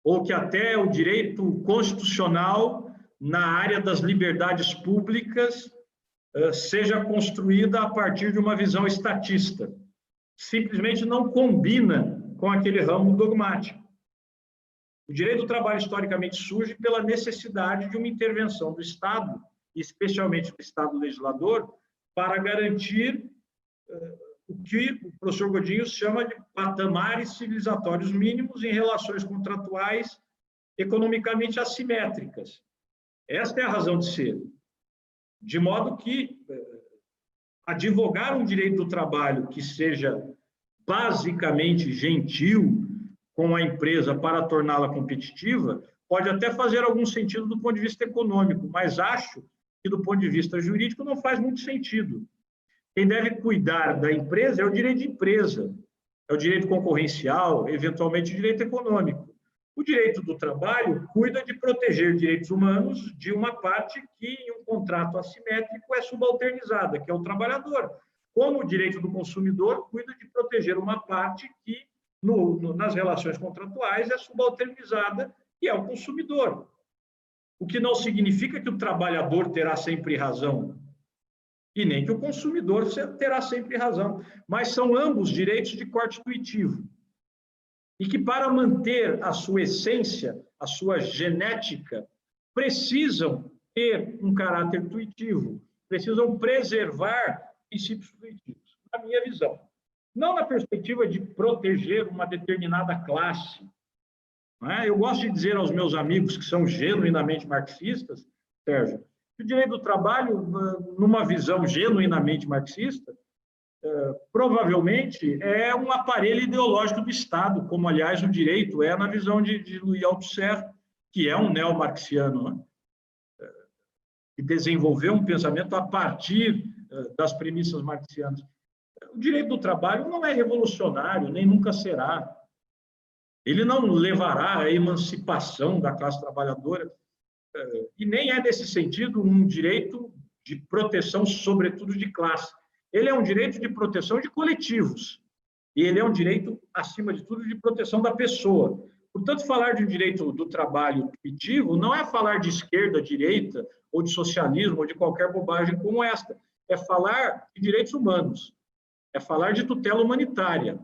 ou que até o direito constitucional na área das liberdades públicas seja construída a partir de uma visão estatista. Simplesmente não combina com aquele ramo dogmático. O direito do trabalho, historicamente, surge pela necessidade de uma intervenção do Estado, especialmente do Estado legislador, para garantir o que o professor Godinho chama de patamares civilizatórios mínimos em relações contratuais economicamente assimétricas. Esta é a razão de ser. De modo que advogar um direito do trabalho que seja basicamente gentil com a empresa para torná-la competitiva pode até fazer algum sentido do ponto de vista econômico, mas acho que do ponto de vista jurídico não faz muito sentido. Quem deve cuidar da empresa é o direito de empresa, é o direito concorrencial, eventualmente o direito econômico. O direito do trabalho cuida de proteger direitos humanos de uma parte que, em um contrato assimétrico, é subalternizada, que é o trabalhador. Como o direito do consumidor cuida de proteger uma parte que, nas relações contratuais, é subalternizada, que é o consumidor. O que não significa que o trabalhador terá sempre razão, e nem que o consumidor terá sempre razão, mas são ambos direitos de corte intuitivo. E que, para manter a sua essência, a sua genética, precisam ter um caráter intuitivo, precisam preservar princípios intuitivos, na minha visão. Não na perspectiva de proteger uma determinada classe. Não é? Eu gosto de dizer aos meus amigos que são genuinamente marxistas, Sérgio, que o direito do trabalho, numa visão genuinamente marxista, provavelmente é um aparelho ideológico do Estado, como, aliás, o direito é na visão de Louis Althusser, que é um neomarxiano, né? Que desenvolveu um pensamento a partir das premissas marxianas. O direito do trabalho não é revolucionário, nem nunca será. Ele não levará à emancipação da classe trabalhadora, e nem é, nesse sentido, um direito de proteção, sobretudo, de classe. Ele é um direito de proteção de coletivos, e ele é um direito, acima de tudo, de proteção da pessoa. Portanto, falar de um direito do trabalho intuitivo não é falar de esquerda, direita, ou de socialismo, ou de qualquer bobagem como esta. É falar de direitos humanos, é falar de tutela humanitária.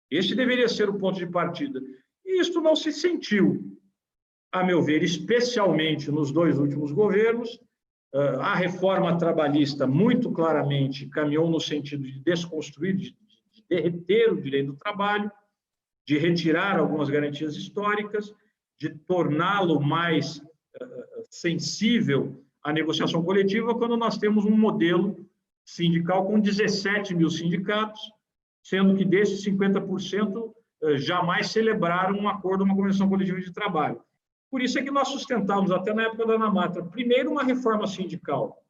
Este deveria ser o ponto de partida. E isto não se sentiu, a meu ver, especialmente nos dois últimos governos. A reforma trabalhista, muito claramente, caminhou no sentido de desconstruir, de derreter o direito do trabalho, de retirar algumas garantias históricas, de torná-lo mais sensível à negociação coletiva quando nós temos um modelo sindical com 17 mil sindicatos, sendo que desses 50% jamais celebraram um acordo, uma convenção coletiva de trabalho. Por isso é que nós sustentamos, até na época da Ana Matra, primeiro uma reforma sindical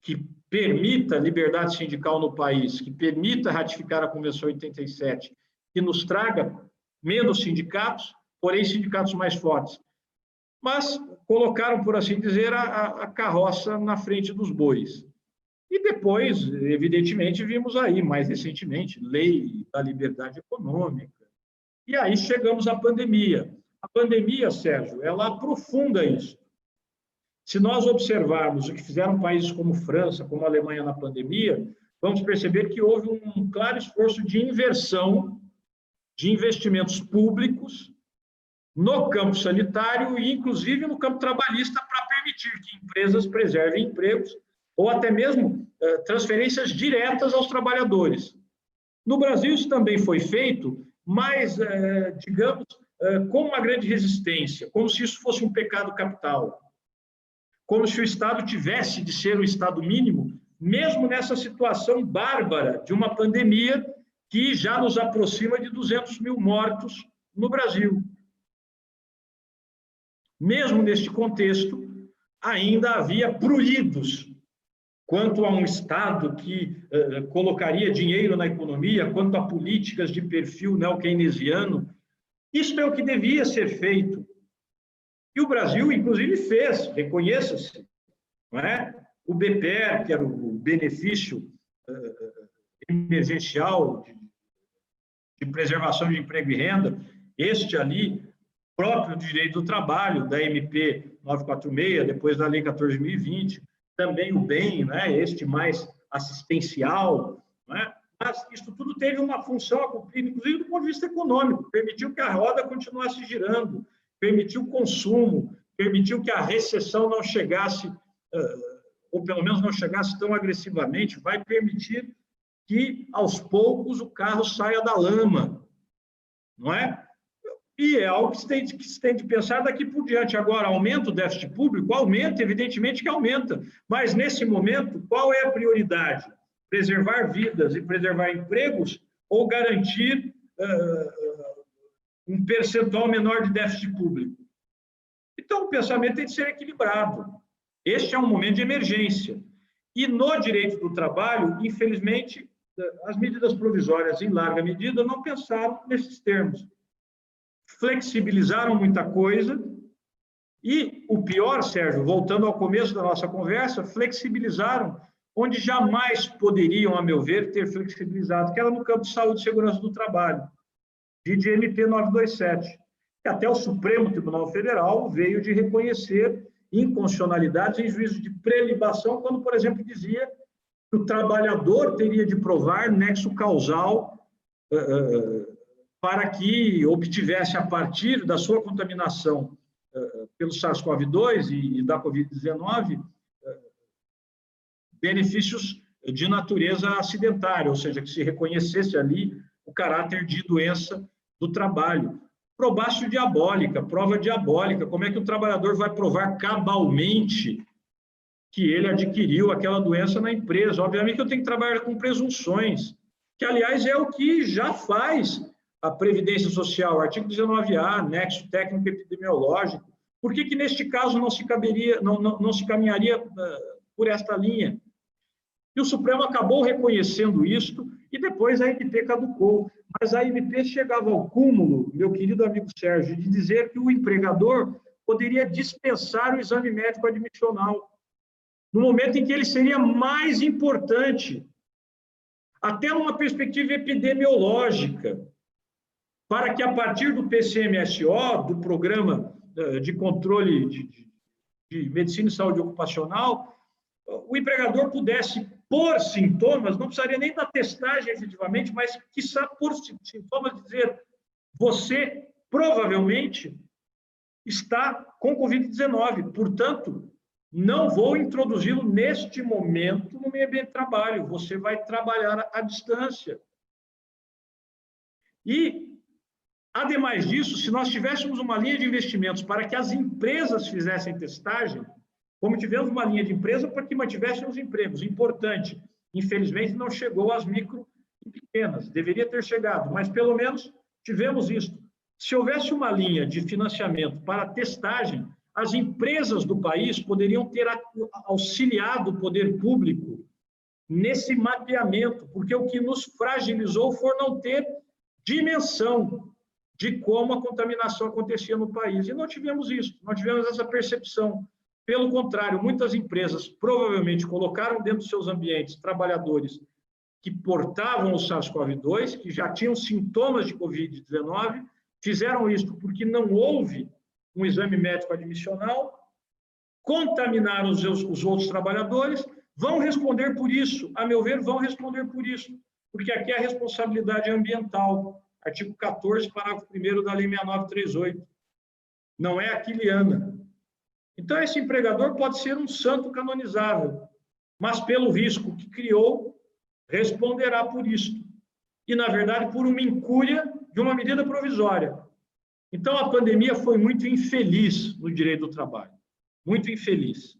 que permita liberdade sindical no país, que permita ratificar a Convenção 87, que nos traga menos sindicatos, porém sindicatos mais fortes. Mas colocaram, por assim dizer, a carroça na frente dos bois. E depois, evidentemente, vimos aí, mais recentemente, lei da liberdade econômica. E aí chegamos à pandemia. A pandemia, Sérgio, ela aprofunda isso. Se nós observarmos o que fizeram países como França, como Alemanha na pandemia, vamos perceber que houve um claro esforço de inversão de investimentos públicos no campo sanitário e, inclusive, no campo trabalhista, para permitir que empresas preservem empregos ou até mesmo transferências diretas aos trabalhadores. No Brasil, isso também foi feito, mas, digamos, com uma grande resistência, como se isso fosse um pecado capital, como se o Estado tivesse de ser o Estado mínimo, mesmo nessa situação bárbara de uma pandemia que já nos aproxima de 200 mil mortos no Brasil. Mesmo neste contexto, ainda havia pruídos quanto a um Estado que colocaria dinheiro na economia, quanto a políticas de perfil neo-keynesiano. Isso é o que devia ser feito. E o Brasil, inclusive, fez, reconheça-se, não é? O BPER, que era o benefício emergencial de preservação de emprego e renda, este ali, próprio do direito do trabalho, da MP 946, depois da Lei 14.020, também o BEM, né? Este mais assistencial, não é? Mas isso tudo teve uma função a cumprir, inclusive do ponto de vista econômico, permitiu que a roda continuasse girando, permitiu o consumo, permitiu que a recessão não chegasse, ou pelo menos não chegasse tão agressivamente, vai permitir que, aos poucos, o carro saia da lama, não é? E é algo que se tem de pensar daqui por diante. Agora, aumenta o déficit público? Aumenta, evidentemente que aumenta, mas, nesse momento, qual é a prioridade? Preservar vidas e preservar empregos ou garantir um percentual menor de déficit público? Então, o pensamento tem de ser equilibrado. Este é um momento de emergência. E no direito do trabalho, infelizmente, as medidas provisórias, em larga medida, não pensaram nesses termos. Flexibilizaram muita coisa e, o pior, Sérgio, voltando ao começo da nossa conversa, flexibilizaram onde jamais poderiam, a meu ver, ter flexibilizado, que era no campo de saúde e segurança do trabalho, de MP 927, que até o Supremo Tribunal Federal veio de reconhecer inconstitucionalidades em juízo de prelibação, quando, por exemplo, dizia que o trabalhador teria de provar nexo causal para que obtivesse, a partir da sua contaminação pelo SARS-CoV-2 e da Covid-19, benefícios de natureza acidentária, ou seja, que se reconhecesse ali o caráter de doença do trabalho. Probácio diabólica, prova diabólica, como é que o trabalhador vai provar cabalmente que ele adquiriu aquela doença na empresa? Obviamente que eu tenho que trabalhar com presunções, que, aliás, é o que já faz a Previdência Social, artigo 19A, nexo técnico epidemiológico. Por que neste caso não se caminharia por esta linha? E o Supremo acabou reconhecendo isto e depois a MP caducou. Mas a MP chegava ao cúmulo, meu querido amigo Sérgio, de dizer que o empregador poderia dispensar o exame médico admissional, no momento em que ele seria mais importante, até numa perspectiva epidemiológica, para que, a partir do PCMSO, do Programa de Controle de Medicina e Saúde Ocupacional, o empregador pudesse, por sintomas, não precisaria nem da testagem efetivamente, mas, quiçá, por sintomas, dizer: você provavelmente está com Covid-19, portanto, não vou introduzi-lo neste momento no meio ambiente de trabalho, você vai trabalhar à distância. E Ademais disso, se nós tivéssemos uma linha de investimentos para que as empresas fizessem testagem, como tivemos uma linha de empresa para que mantivessem os empregos, importante, infelizmente não chegou às micro e pequenas, deveria ter chegado, mas pelo menos tivemos isso. Se houvesse uma linha de financiamento para testagem, as empresas do país poderiam ter auxiliado o poder público nesse mapeamento, porque o que nos fragilizou foi não ter dimensão de como a contaminação acontecia no país. E não tivemos isso, não tivemos essa percepção. Pelo contrário, muitas empresas provavelmente colocaram dentro dos seus ambientes trabalhadores que portavam o SARS-CoV-2, que já tinham sintomas de Covid-19, fizeram isso porque não houve um exame médico admissional, contaminaram os outros trabalhadores, vão responder por isso, a meu ver, vão responder por isso, porque aqui é a responsabilidade ambiental, artigo 14, parágrafo 1º da Lei 6938, não é aquiliana. Então, esse empregador pode ser um santo canonizável, mas pelo risco que criou, responderá por isso. E, na verdade, por uma incúria de uma medida provisória. Então, a pandemia foi muito infeliz no direito do trabalho, muito infeliz.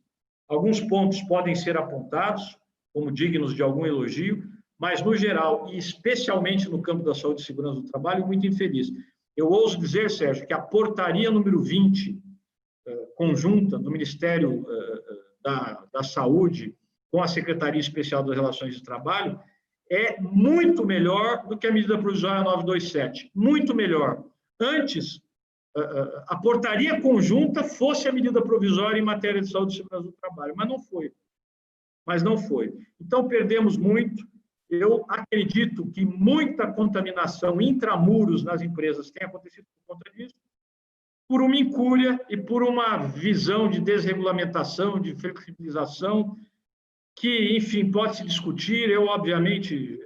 Alguns pontos podem ser apontados como dignos de algum elogio, mas, no geral, e especialmente no campo da saúde e segurança do trabalho, muito infeliz. Eu ouso dizer, Sérgio, que a portaria número 20, conjunta do Ministério da Saúde com a Secretaria Especial das Relações de Trabalho, é muito melhor do que a medida provisória 927, muito melhor. Antes, a portaria conjunta fosse a medida provisória em matéria de saúde e segurança do trabalho, mas não foi. Então, perdemos muito. Eu acredito que muita contaminação intramuros nas empresas tem acontecido por conta disso, por uma incúria e por uma visão de desregulamentação, de flexibilização, que, enfim, pode se discutir. Eu, obviamente,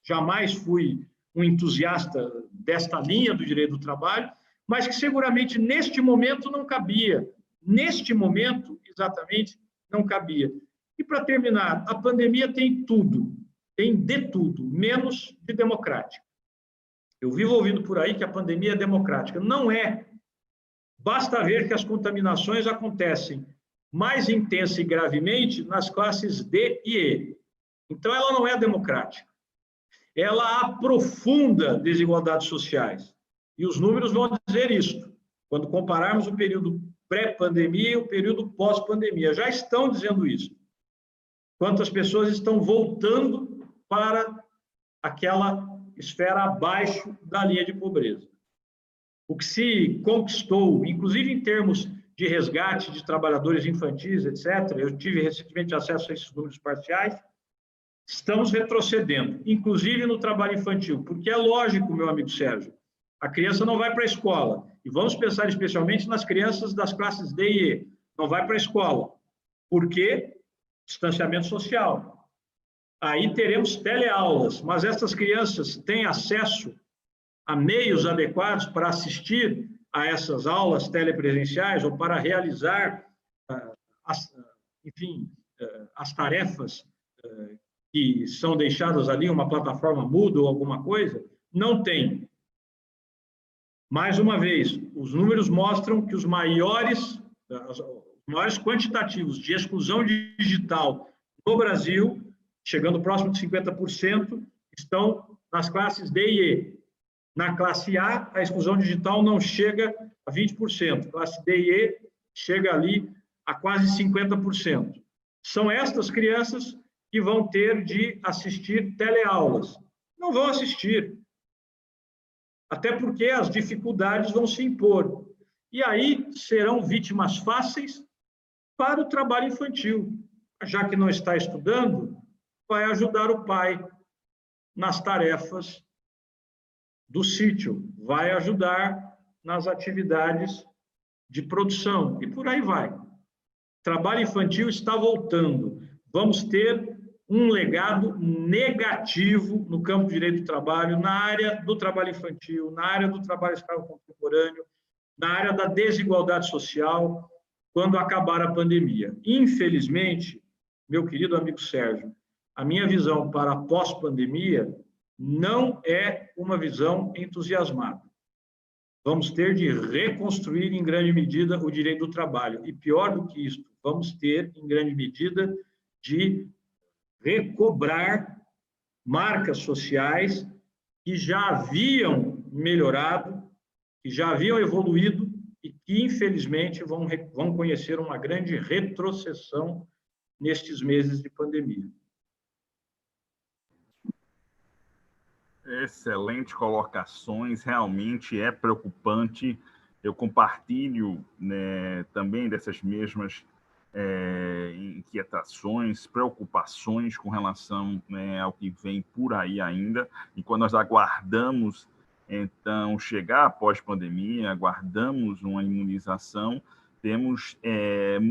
jamais fui um entusiasta desta linha do direito do trabalho, mas que seguramente neste momento não cabia. Neste momento, exatamente, não cabia. E, para terminar, a pandemia tem tudo, tem de tudo, menos de democrática. Eu vivo ouvindo por aí que a pandemia é democrática. Não é. Basta ver que as contaminações acontecem mais intensa e gravemente nas classes D e E. Então, ela não é democrática. Ela aprofunda desigualdades sociais. E os números vão dizer isso. Quando compararmos o período pré-pandemia e o período pós-pandemia, já estão dizendo isso. Quantas pessoas estão voltando para aquela esfera abaixo da linha de pobreza. O que se conquistou, inclusive em termos de resgate de trabalhadores infantis, etc., eu tive recentemente acesso a esses números parciais, estamos retrocedendo, inclusive no trabalho infantil, porque é lógico, meu amigo Sérgio, a criança não vai para a escola, e vamos pensar especialmente nas crianças das classes D e E, não vai para a escola. Por quê? Distanciamento social. Aí teremos teleaulas, mas essas crianças têm acesso a meios adequados para assistir a essas aulas telepresenciais ou para realizar, as tarefas que são deixadas ali, uma plataforma Moodle ou alguma coisa? Não tem. Mais uma vez, os números mostram que os maiores quantitativos de exclusão digital no Brasil, chegando próximo de 50%, estão nas classes D e E. Na classe A, a exclusão digital não chega a 20%. Classe D e E chega ali a quase 50%. São estas crianças que vão ter de assistir teleaulas. Não vão assistir. Até porque as dificuldades vão se impor. E aí serão vítimas fáceis para o trabalho infantil. Já que não está estudando, vai ajudar o pai nas tarefas do sítio, vai ajudar nas atividades de produção, e por aí vai. Trabalho infantil está voltando. Vamos ter um legado negativo no campo do direito do trabalho, na área do trabalho infantil, na área do trabalho escravo contemporâneo, na área da desigualdade social, quando acabar a pandemia. Infelizmente, meu querido amigo Sérgio, a minha visão para a pós-pandemia não é uma visão entusiasmada. vamos ter de reconstruir, em grande medida, o direito do trabalho. E, pior do que isso, vamos ter, em grande medida, de recobrar marcas sociais que já haviam melhorado, que já haviam evoluído e que, infelizmente, vão conhecer uma grande retrocessão nestes meses de pandemia. Excelentes colocações, realmente é preocupante. Eu compartilho, né, também dessas mesmas inquietações, preocupações com relação, né, ao que vem por aí ainda. E quando nós aguardamos, então, chegar após pandemia, aguardamos uma imunização, temos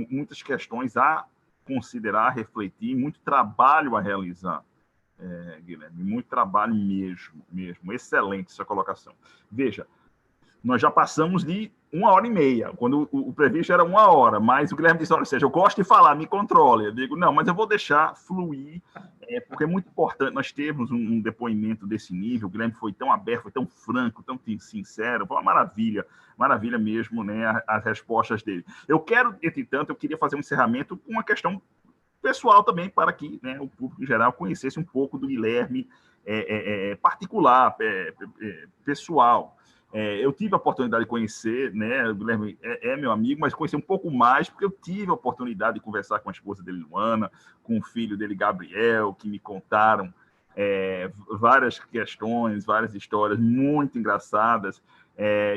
muitas questões a considerar, refletir, muito trabalho a realizar. Guilherme, muito trabalho mesmo. Excelente essa colocação. Veja, nós já passamos de 1h30, quando o previsto era 1 hora, mas o Guilherme disse, olha, Sérgio, eu gosto de falar, me controle. Eu digo, não, mas eu vou deixar fluir, porque é muito importante nós termos um depoimento desse nível. O Guilherme foi tão aberto, foi tão franco, tão sincero, foi uma maravilha mesmo, né, as respostas dele. Eu quero, entretanto, eu queria fazer um encerramento com uma questão pessoal também, para que, né, o público em geral conhecesse um pouco do Guilherme particular, pessoal. Eu tive a oportunidade de conhecer, né, o Guilherme é meu amigo, mas conhecer um pouco mais, porque eu tive a oportunidade de conversar com a esposa dele, Luana, com o filho dele, Gabriel, que me contaram várias questões, várias histórias muito engraçadas.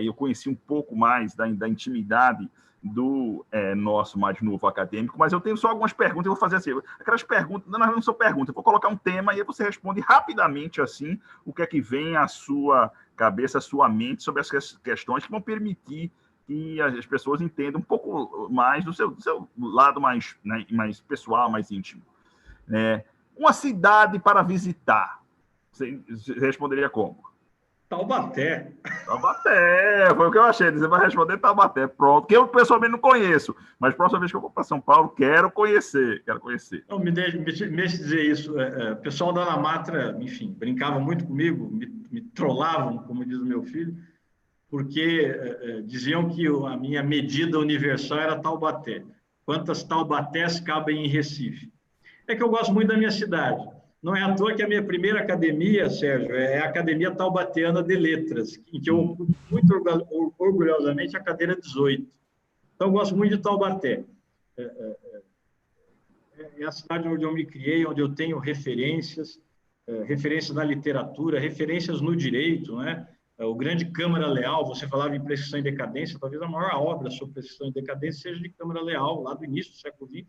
Eu conheci um pouco mais da intimidade do nosso mais novo acadêmico, mas eu tenho só algumas perguntas, eu vou fazer assim, aquelas perguntas, não são perguntas, eu vou colocar um tema e aí você responde rapidamente assim, o que é que vem à sua cabeça, à sua mente sobre as questões que vão permitir que as pessoas entendam um pouco mais do seu lado mais, né, mais pessoal, mais íntimo. Uma cidade para visitar, você responderia como? Taubaté. Taubaté, foi o que eu achei. Você vai responder Taubaté, pronto. Que eu pessoalmente não conheço, mas próxima vez que eu vou para São Paulo, quero conhecer. Não, me deixe dizer isso. O pessoal da Alamatra, enfim, brincava muito comigo, me trollavam, como diz o meu filho, porque diziam que a minha medida universal era Taubaté. Quantas Taubatés cabem em Recife? É que eu gosto muito da minha cidade. Não é à toa que a minha primeira academia, Sérgio, é a Academia Taubateana de Letras, em que eu ocupo muito orgulhosamente a cadeira 18. Então, eu gosto muito de Taubaté. É a cidade onde eu me criei, onde eu tenho referências na literatura, referências no direito, né? O grande Câmara Leal, você falava em prescrição e decadência, talvez a maior obra sobre prescrição e decadência seja de Câmara Leal, lá do início do século XX,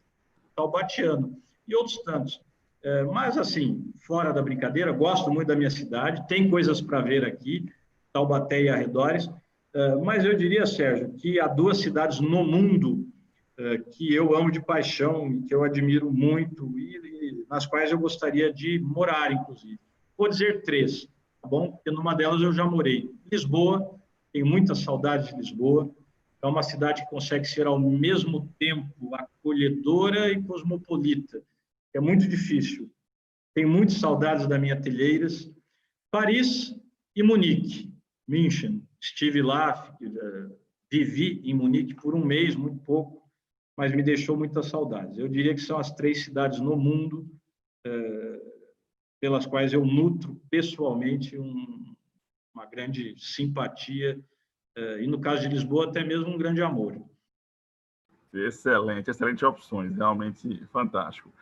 taubatiano, e outros tantos. Mas, assim, fora da brincadeira, gosto muito da minha cidade, tem coisas para ver aqui, Taubaté e arredores, mas eu diria, Sérgio, que há 2 cidades no mundo que eu amo de paixão, que eu admiro muito e nas quais eu gostaria de morar, inclusive. Vou dizer 3, tá bom? Porque numa delas eu já morei. Lisboa, tenho muita saudade de Lisboa, é uma cidade que consegue ser ao mesmo tempo acolhedora e cosmopolita. É muito difícil. Tenho muitas saudades da minha Telheiras. Paris e Munique, München. Estive lá, vivi em Munique por 1 mês, muito pouco, mas me deixou muitas saudades. Eu diria que são as 3 cidades no mundo pelas quais eu nutro pessoalmente uma grande simpatia e, no caso de Lisboa, até mesmo um grande amor. Excelentes opções, realmente fantástico.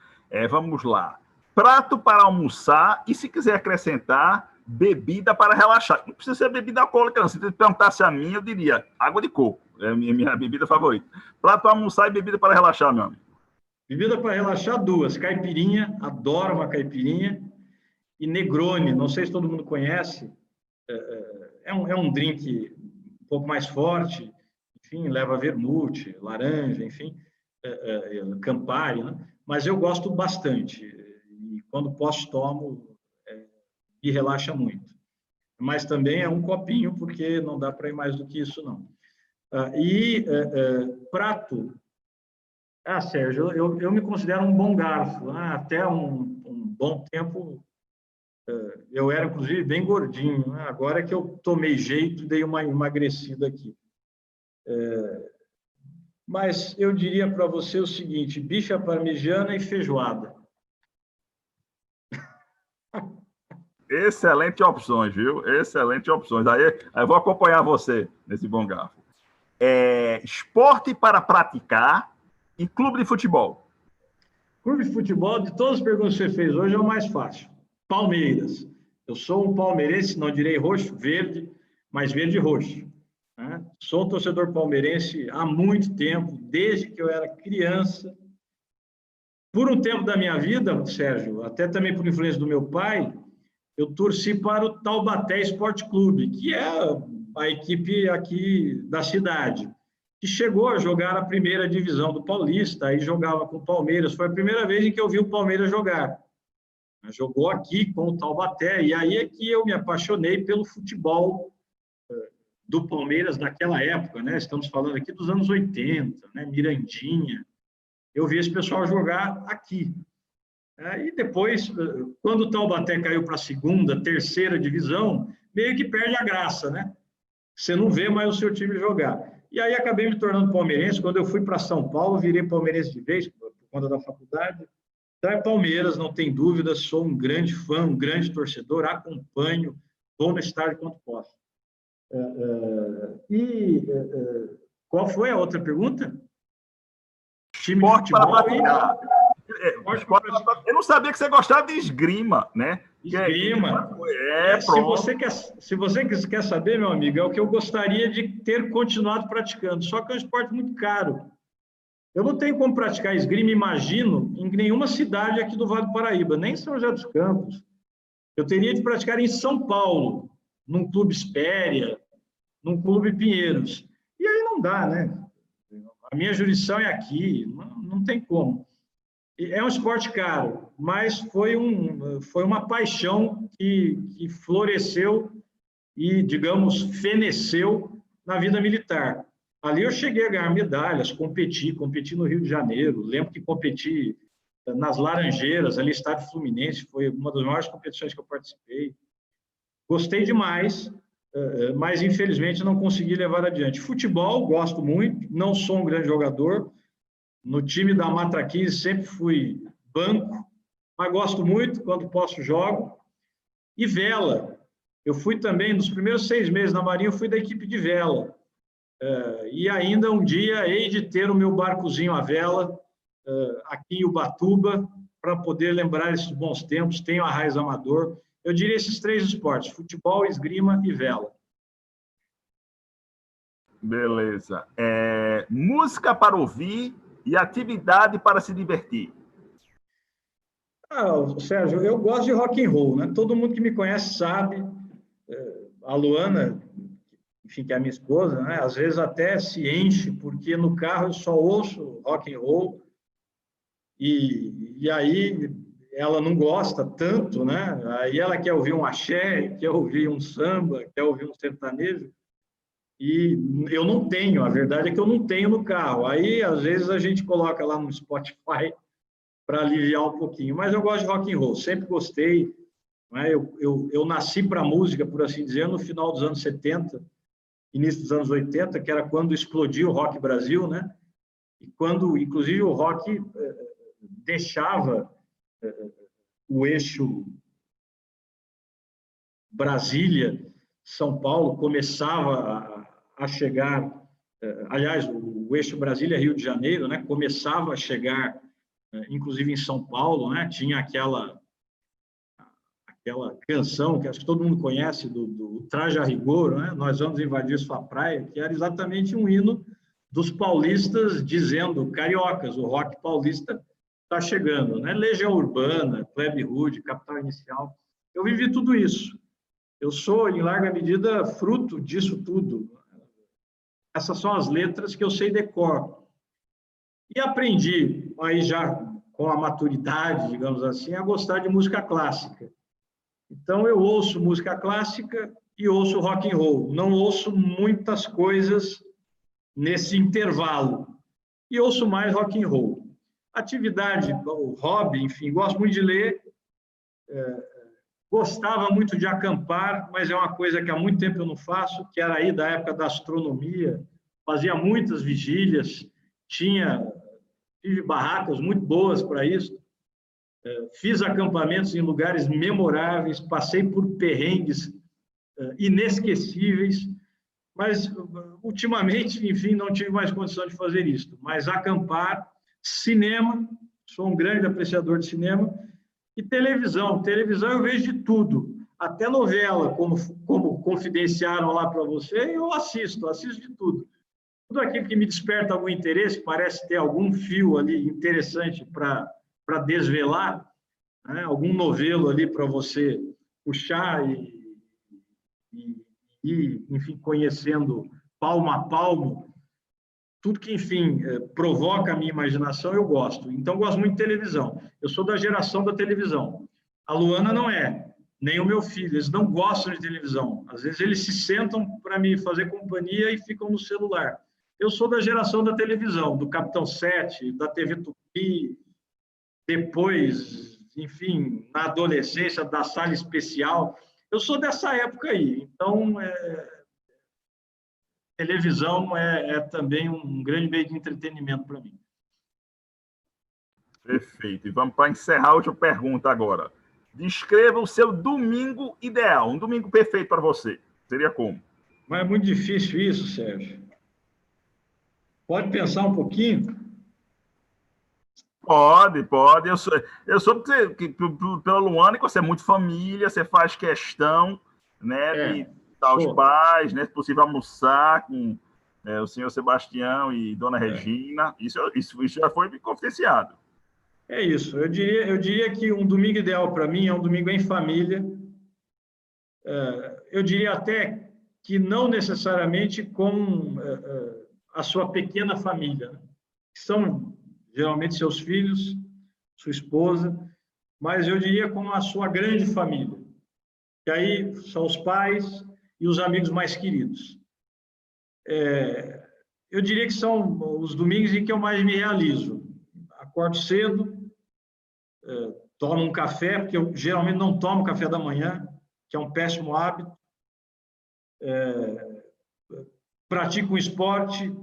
Vamos lá. Prato para almoçar e, se quiser acrescentar, bebida para relaxar. Não precisa ser bebida alcoólica, não. Se você perguntasse a mim, eu diria água de coco. É a minha bebida favorita. Prato para almoçar e bebida para relaxar, meu amigo. Bebida para relaxar, 2. Caipirinha, adoro uma caipirinha. E Negroni, não sei se todo mundo conhece. É um drink um pouco mais forte. Enfim, leva vermute, laranja, enfim, Campari, né? Mas eu gosto bastante. E quando posso, tomo, e relaxa muito. Mas também é um copinho, porque não dá para ir mais do que isso, não. Prato. Sérgio, eu me considero um bom garfo. Até um bom tempo, Eu era, inclusive, bem gordinho, né? Agora é que eu tomei jeito, dei uma emagrecida aqui. Mas eu diria para você o seguinte: bife à parmegiana e feijoada. Excelente opções, viu? Excelente opções. Aí eu vou acompanhar você nesse Bom Garfo. Esporte para praticar e clube de futebol. Clube de futebol, de todas as perguntas que você fez hoje, é o mais fácil. Palmeiras. Eu sou um palmeirense, não direi roxo, verde, mas verde e roxo. Né? Sou um torcedor palmeirense há muito tempo, desde que eu era criança. Por um tempo da minha vida, Sérgio, até também por influência do meu pai, eu torci para o Taubaté Esporte Clube, que é a equipe aqui da cidade, que chegou a jogar a primeira divisão do Paulista, aí jogava com o Palmeiras. Foi a primeira vez em que eu vi o Palmeiras jogar. Jogou aqui com o Taubaté, e aí é que eu me apaixonei pelo futebol do Palmeiras naquela época, né? Estamos falando aqui dos anos 80, né? Mirandinha. Eu vi esse pessoal jogar aqui. E depois, quando o Taubaté caiu para a segunda, terceira divisão, meio que perde a graça, né? Você não vê mais o seu time jogar. E aí acabei me tornando palmeirense. Quando eu fui para São Paulo, virei palmeirense de vez, por conta da faculdade. Então é Palmeiras, não tem dúvida, sou um grande fã, um grande torcedor, acompanho, vou no estádio quando posso. Qual foi a outra pergunta? Time de futebol Eu não sabia que você gostava de esgrima, né? Esgrima. Se você quer saber, meu amigo, é o que eu gostaria de ter continuado praticando, só que é um esporte muito caro. Eu não tenho como praticar esgrima, imagino, em nenhuma cidade aqui do Vale do Paraíba, nem em São José dos Campos. Eu teria de praticar em São Paulo, num clube Espéria, num clube Pinheiros. E aí não dá, né? A minha jurisdição é aqui, não tem como. É um esporte caro, mas foi uma paixão que floresceu e, digamos, feneceu na vida militar. Ali eu cheguei a ganhar medalhas, competi no Rio de Janeiro, lembro que competi nas Laranjeiras, ali Estádio Fluminense, foi uma das maiores competições que eu participei. Gostei demais, mas infelizmente não consegui levar adiante. Futebol, gosto muito, não sou um grande jogador. No time da Matraquins sempre fui banco, mas gosto muito, quando posso jogo. E vela. Eu fui também, nos primeiros 6 meses na Marinha, eu fui da equipe de vela. E ainda um dia hei de ter o meu barcozinho à vela, aqui em Ubatuba, para poder lembrar esses bons tempos. Tenho arraiz amador. Eu diria esses 3 esportes: futebol, esgrima e vela. Beleza. Música para ouvir e atividade para se divertir. Sérgio, eu gosto de rock and roll, né? Todo mundo que me conhece sabe. A Luana, enfim, que é a minha esposa, né? Às vezes até se enche, porque no carro eu só ouço rock and roll e aí ela não gosta tanto, né? Aí ela quer ouvir um axé, quer ouvir um samba, quer ouvir um sertanejo. E eu não tenho, a verdade é que eu não tenho no carro. Aí, às vezes, a gente coloca lá no Spotify para aliviar um pouquinho. Mas eu gosto de rock and roll, sempre gostei. Né? Eu nasci para a música, por assim dizer, no final dos anos 70, início dos anos 80, que era quando explodiu o Rock Brasil, né? E quando, inclusive, o rock deixava o eixo Brasília, São Paulo, começava a chegar, aliás, o eixo Brasília-Rio de Janeiro, né, começava a chegar, inclusive em São Paulo, né, tinha aquela canção que acho que todo mundo conhece, do Traje a Rigor, né, Nós Vamos Invadir Sua Praia, que era exatamente um hino dos paulistas dizendo: cariocas, o rock paulista está chegando, né? Legião Urbana, Plebe Rude, Capital Inicial. Eu vivi tudo isso. Eu sou, em larga medida, fruto disso tudo. Essas são as letras que eu sei decor. E aprendi, aí já com a maturidade, digamos assim, a gostar de música clássica. Então, eu ouço música clássica e ouço rock and roll. Não ouço muitas coisas nesse intervalo. E ouço mais rock and roll. Atividade, o hobby, enfim, gosto muito de ler. Gostava muito de acampar, mas é uma coisa que há muito tempo eu não faço, que era aí da época da astronomia. Fazia muitas vigílias, tive barracas muito boas para isso. Fiz acampamentos em lugares memoráveis, passei por perrengues inesquecíveis, mas ultimamente, enfim, não tive mais condição de fazer isso. Mas acampar, cinema, sou um grande apreciador de cinema, e televisão. Televisão eu vejo de tudo, até novela, como confidenciaram lá para você, eu assisto de tudo. Tudo aquilo que me desperta algum interesse, parece ter algum fio ali interessante para desvelar, né? Algum novelo ali para você puxar e, enfim, conhecendo palmo a palmo, tudo que, enfim, provoca a minha imaginação, eu gosto. Então, gosto muito de televisão. Eu sou da geração da televisão. A Luana não é, nem o meu filho. Eles não gostam de televisão. Às vezes, eles se sentam para me fazer companhia e ficam no celular. Eu sou da geração da televisão, do Capitão 7, da TV Tupi, depois, enfim, na adolescência, da Sala Especial. Eu sou dessa época aí. Então, televisão é também um grande meio de entretenimento para mim. Perfeito. E vamos para encerrar a última pergunta agora. Descreva o seu domingo ideal, um domingo perfeito para você. Seria como? Mas é muito difícil isso, Sérgio. Pode pensar um pouquinho? Pode. Eu sou pela Luana, que você é muito família, você faz questão, né, de estar os pais, né, se possível almoçar com o senhor Sebastião e dona Regina. Isso já foi confidenciado. É isso. Eu diria que um domingo ideal para mim é um domingo em família. Eu diria até que não necessariamente com a sua pequena família, né? Que são geralmente seus filhos, sua esposa, mas eu diria com a sua grande família, que aí são os pais e os amigos mais queridos. Eu diria que são os domingos em que eu mais me realizo. Acordo cedo, tomo um café, porque eu geralmente não tomo café da manhã, que é um péssimo hábito. Pratico um esporte,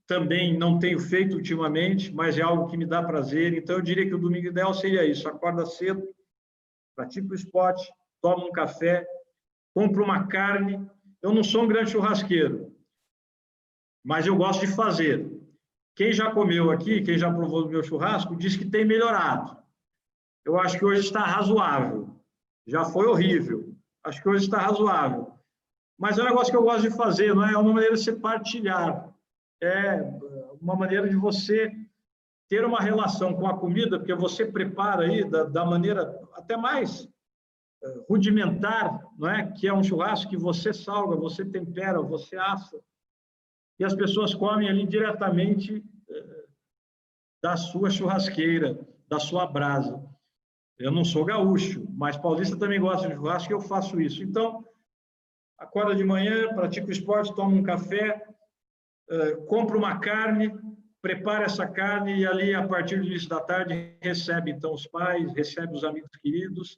também não tenho feito ultimamente, mas é algo que me dá prazer. Então, eu diria que o domingo ideal seria isso: acorda cedo, pratico o esporte, tomo um café, compro uma carne. Eu não sou um grande churrasqueiro, mas eu gosto de fazer. Quem já comeu aqui, quem já provou do meu churrasco, diz que tem melhorado. Eu acho que hoje está razoável. Já foi horrível. Acho que hoje está razoável. Mas é um negócio que eu gosto de fazer, não é? É uma maneira de você partilhar. É uma maneira de você ter uma relação com a comida, porque você prepara aí da maneira até mais rudimentar, não é? Que é um churrasco que você salga, você tempera, você assa. E as pessoas comem ali diretamente da sua churrasqueira, da sua brasa. Eu não sou gaúcho, mas paulista também gosta de churrasco e eu faço isso. Então, acorda de manhã, pratico esporte, tomo um café, compro uma carne, prepara essa carne e ali, a partir do início da tarde, recebe então os pais, recebe os amigos queridos,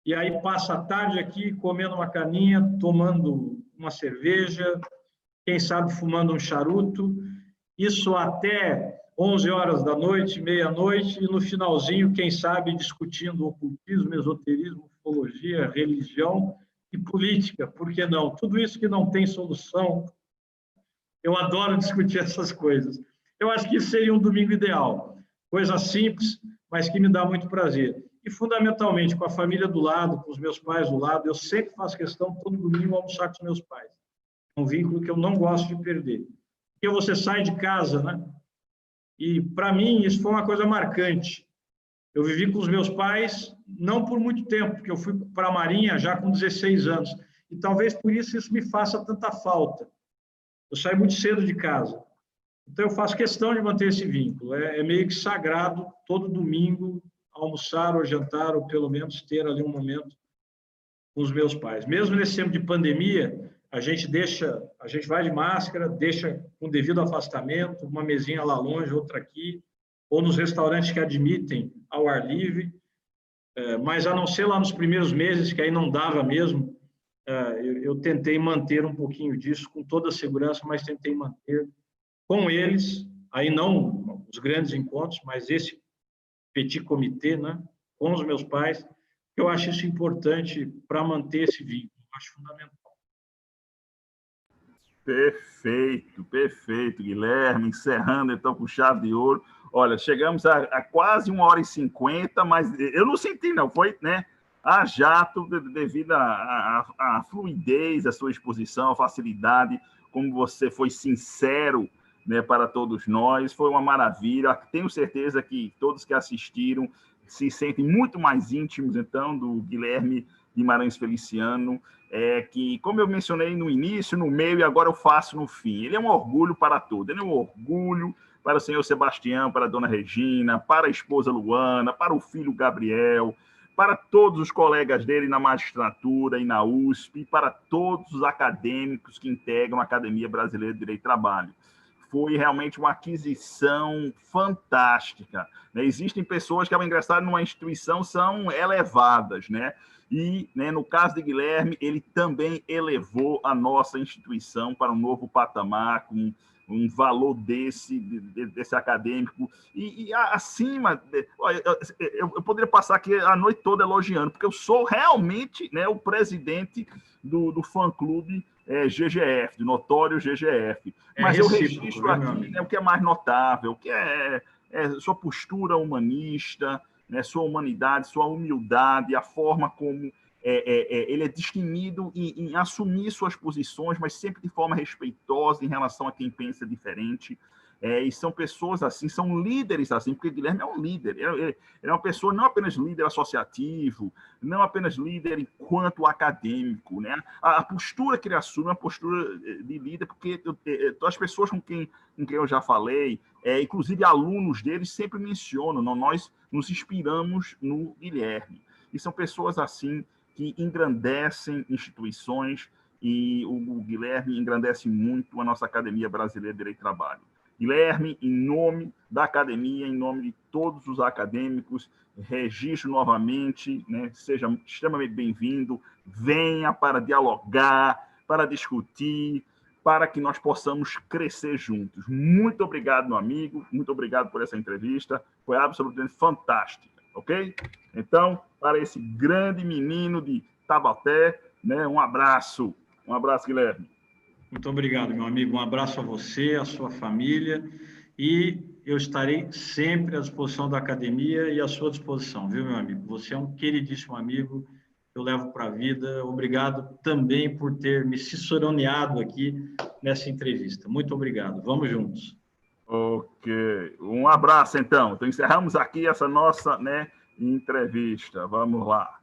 e aí passa a tarde aqui comendo uma carninha, tomando uma cerveja, quem sabe fumando um charuto, isso até 11 horas da noite, meia-noite, e no finalzinho, quem sabe, discutindo ocultismo, esoterismo, ufologia, religião e política, por que não? Tudo isso que não tem solução. Eu adoro discutir essas coisas. Eu acho que isso seria um domingo ideal. Coisa simples, mas que me dá muito prazer. E, fundamentalmente, com a família do lado, com os meus pais do lado, eu sempre faço questão, todo domingo, almoçar com os meus pais. É um vínculo que eu não gosto de perder. Porque você sai de casa, né? E, para mim, isso foi uma coisa marcante. Eu vivi com os meus pais, não por muito tempo, porque eu fui para a Marinha já com 16 anos. E talvez por isso me faça tanta falta. Eu saí muito cedo de casa. Então, eu faço questão de manter esse vínculo. É meio que sagrado, todo domingo, almoçar ou jantar, ou pelo menos ter ali um momento com os meus pais. Mesmo nesse tempo de pandemia, a gente vai de máscara, deixa com devido afastamento, uma mesinha lá longe, outra aqui, ou nos restaurantes que admitem ao ar livre. mas a não ser lá nos primeiros meses, que aí não dava mesmo, eu tentei manter um pouquinho disso, com toda a segurança, mas tentei manter com eles, aí não os grandes encontros, mas esse petit comitê, né, com os meus pais, eu acho isso importante para manter esse vínculo, eu acho fundamental. Perfeito, perfeito, Guilherme. Encerrando então com chave de ouro. Olha, chegamos a quase 1h50, mas eu não senti, não. Foi, né, a jato, devido à fluidez, à sua exposição, à facilidade, como você foi sincero, né, para todos nós. Foi uma maravilha. Tenho certeza que todos que assistiram se sentem muito mais íntimos, então, do Guilherme Guimarães Feliciano, que, como eu mencionei no início, no meio e agora eu faço no fim. Ele é um orgulho para todos. Ele é um orgulho para o senhor Sebastião, para a dona Regina, para a esposa Luana, para o filho Gabriel, para todos os colegas dele na magistratura e na USP, para todos os acadêmicos que integram a Academia Brasileira de Direito do Trabalho. Foi realmente uma aquisição fantástica, né? Existem pessoas que, ao ingressar numa instituição, são elevadas, né? E, né, no caso de Guilherme, ele também elevou a nossa instituição para um novo patamar, com um valor desse acadêmico. E acima, eu poderia passar aqui a noite toda elogiando, porque eu sou realmente, né, o presidente do fã-clube GGF, do notório GGF. Mas eu registro aqui, né, o que é mais notável, o que é sua postura humanista, né, sua humanidade, sua humildade, a forma como ele é destemido em assumir suas posições, mas sempre de forma respeitosa em relação a quem pensa diferente. E são pessoas assim, são líderes assim, porque Guilherme é um líder, ele é uma pessoa não apenas líder associativo, não apenas líder enquanto acadêmico, né? A postura que ele assume é uma postura de líder, porque as pessoas com quem eu já falei, inclusive alunos deles, sempre mencionam, nós nos inspiramos no Guilherme, e são pessoas assim que engrandecem instituições, e o Guilherme engrandece muito a nossa Academia Brasileira de Direito do Trabalho. Guilherme, em nome da academia, em nome de todos os acadêmicos, registro novamente, né? Seja extremamente bem-vindo, venha para dialogar, para discutir, para que nós possamos crescer juntos. Muito obrigado, meu amigo, muito obrigado por essa entrevista, foi absolutamente fantástica, ok? Então, para esse grande menino de Taubaté, né? Um abraço, Guilherme. Muito obrigado, meu amigo. Um abraço a você, a sua família, e eu estarei sempre à disposição da academia e à sua disposição, viu, meu amigo? Você é um queridíssimo amigo, eu levo para a vida. Obrigado também por ter me ciceroneado aqui nessa entrevista. Muito obrigado. Vamos juntos. Ok. Um abraço, então. Então, encerramos aqui essa nossa, né, entrevista. Vamos lá.